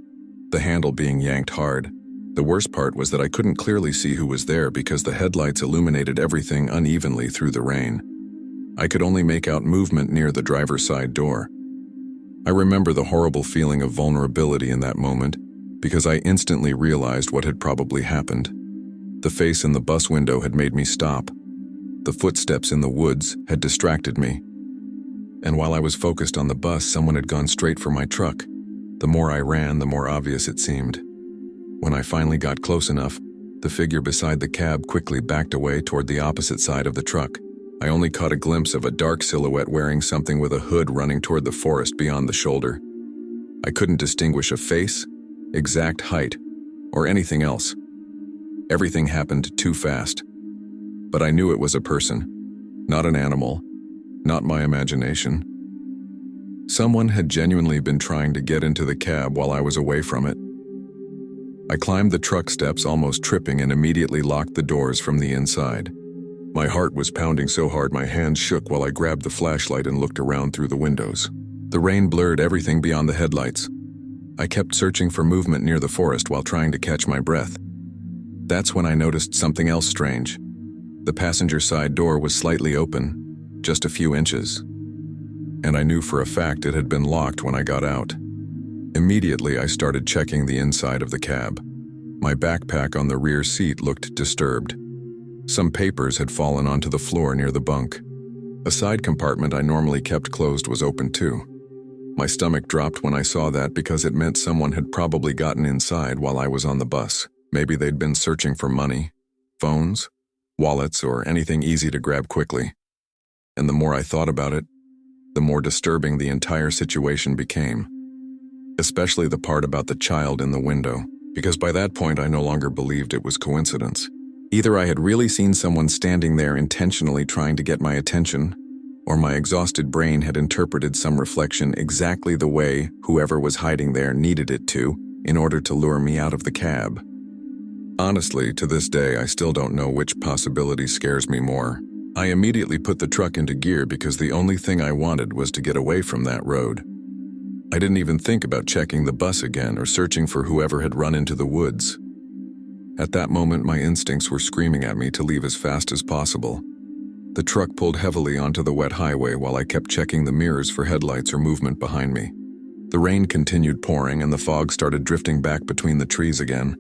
the handle being yanked hard. The worst part was that I couldn't clearly see who was there because the headlights illuminated everything unevenly through the rain. I could only make out movement near the driver's side door. I remember the horrible feeling of vulnerability in that moment, because I instantly realized what had probably happened. The face in the bus window had made me stop. The footsteps in the woods had distracted me. And while I was focused on the bus, someone had gone straight for my truck. The more I ran, the more obvious it seemed. When I finally got close enough, the figure beside the cab quickly backed away toward the opposite side of the truck. I only caught a glimpse of a dark silhouette wearing something with a hood running toward the forest beyond the shoulder. I couldn't distinguish a face, exact height, or anything else. Everything happened too fast. But I knew it was a person, not an animal, not my imagination. Someone had genuinely been trying to get into the cab while I was away from it. I climbed the truck steps, almost tripping, and immediately locked the doors from the inside. My heart was pounding so hard my hands shook while I grabbed the flashlight and looked around through the windows. The rain blurred everything beyond the headlights. I kept searching for movement near the forest while trying to catch my breath. That's when I noticed something else strange. The passenger side door was slightly open, just a few inches. And I knew for a fact it had been locked when I got out. Immediately, I started checking the inside of the cab. My backpack on the rear seat looked disturbed. Some papers had fallen onto the floor near the bunk. A side compartment I normally kept closed was open too. My stomach dropped when I saw that because it meant someone had probably gotten inside while I was on the bus. Maybe they'd been searching for money, phones, wallets, or anything easy to grab quickly. And the more I thought about it, the more disturbing the entire situation became. Especially the part about the child in the window, because by that point I no longer believed it was coincidence. Either I had really seen someone standing there intentionally trying to get my attention, or my exhausted brain had interpreted some reflection exactly the way whoever was hiding there needed it to in order to lure me out of the cab. Honestly, to this day, I still don't know which possibility scares me more. I immediately put the truck into gear because the only thing I wanted was to get away from that road. I didn't even think about checking the bus again or searching for whoever had run into the woods. At that moment, my instincts were screaming at me to leave as fast as possible. The truck pulled heavily onto the wet highway while I kept checking the mirrors for headlights or movement behind me. The rain continued pouring and the fog started drifting back between the trees again,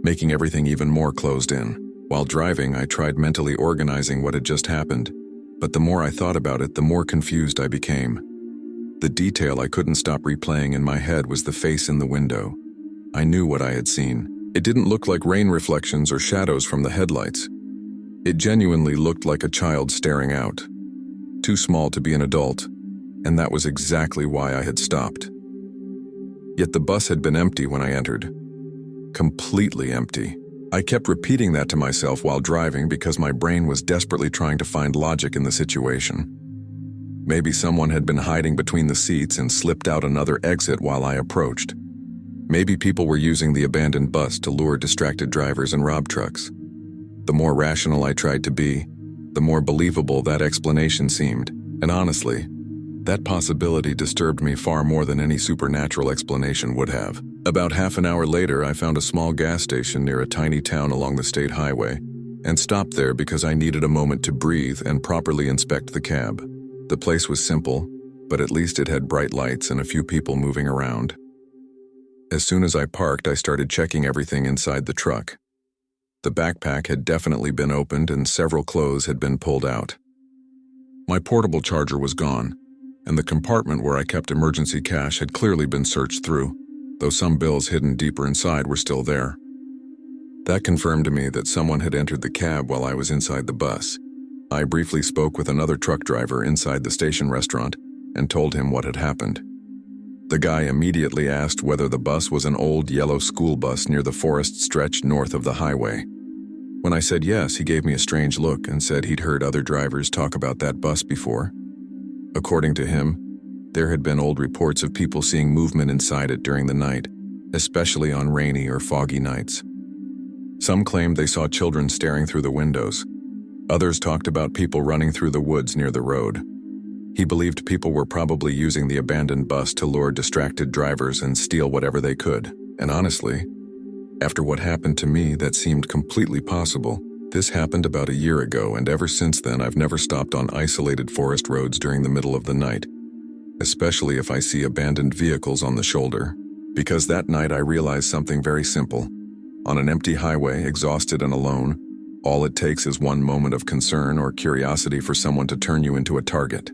making everything even more closed in. While driving, I tried mentally organizing what had just happened, But the more I thought about it, the more confused I became. The detail I couldn't stop replaying in my head was the face in the window. I knew what I had seen. It didn't look like rain reflections or shadows from the headlights. It genuinely looked like a child staring out. Too small to be an adult, and that was exactly why I had stopped. Yet the bus had been empty when I entered. Completely empty. I kept repeating that to myself while driving because my brain was desperately trying to find logic in the situation. Maybe someone had been hiding between the seats and slipped out another exit while I approached. Maybe people were using the abandoned bus to lure distracted drivers and rob trucks. The more rational I tried to be, the more believable that explanation seemed, and honestly, that possibility disturbed me far more than any supernatural explanation would have. About half an hour later, I found a small gas station near a tiny town along the state highway, and stopped there because I needed a moment to breathe and properly inspect the cab. The place was simple, but at least it had bright lights and a few people moving around. As soon as I parked, I started checking everything inside the truck. The backpack had definitely been opened and several clothes had been pulled out. My portable charger was gone, and the compartment where I kept emergency cash had clearly been searched through, though some bills hidden deeper inside were still there. That confirmed to me that someone had entered the cab while I was inside the bus. I briefly spoke with another truck driver inside the station restaurant and told him what had happened. The guy immediately asked whether the bus was an old yellow school bus near the forest stretch north of the highway. When I said yes, he gave me a strange look and said he'd heard other drivers talk about that bus before. According to him, there had been old reports of people seeing movement inside it during the night, especially on rainy or foggy nights. Some claimed they saw children staring through the windows. Others talked about people running through the woods near the road. He believed people were probably using the abandoned bus to lure distracted drivers and steal whatever they could. And honestly, after what happened to me, that seemed completely possible. This happened about a year ago, and ever since then I've never stopped on isolated forest roads during the middle of the night, especially if I see abandoned vehicles on the shoulder. Because that night I realized something very simple. On an empty highway, exhausted and alone, all it takes is one moment of concern or curiosity for someone to turn you into a target.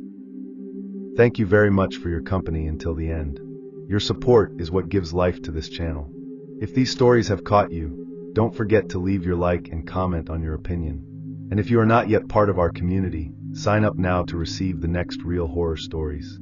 Thank you very much for your company until the end. Your support is what gives life to this channel. If these stories have caught you, don't forget to leave your like and comment on your opinion. And if you are not yet part of our community, sign up now to receive the next real horror stories.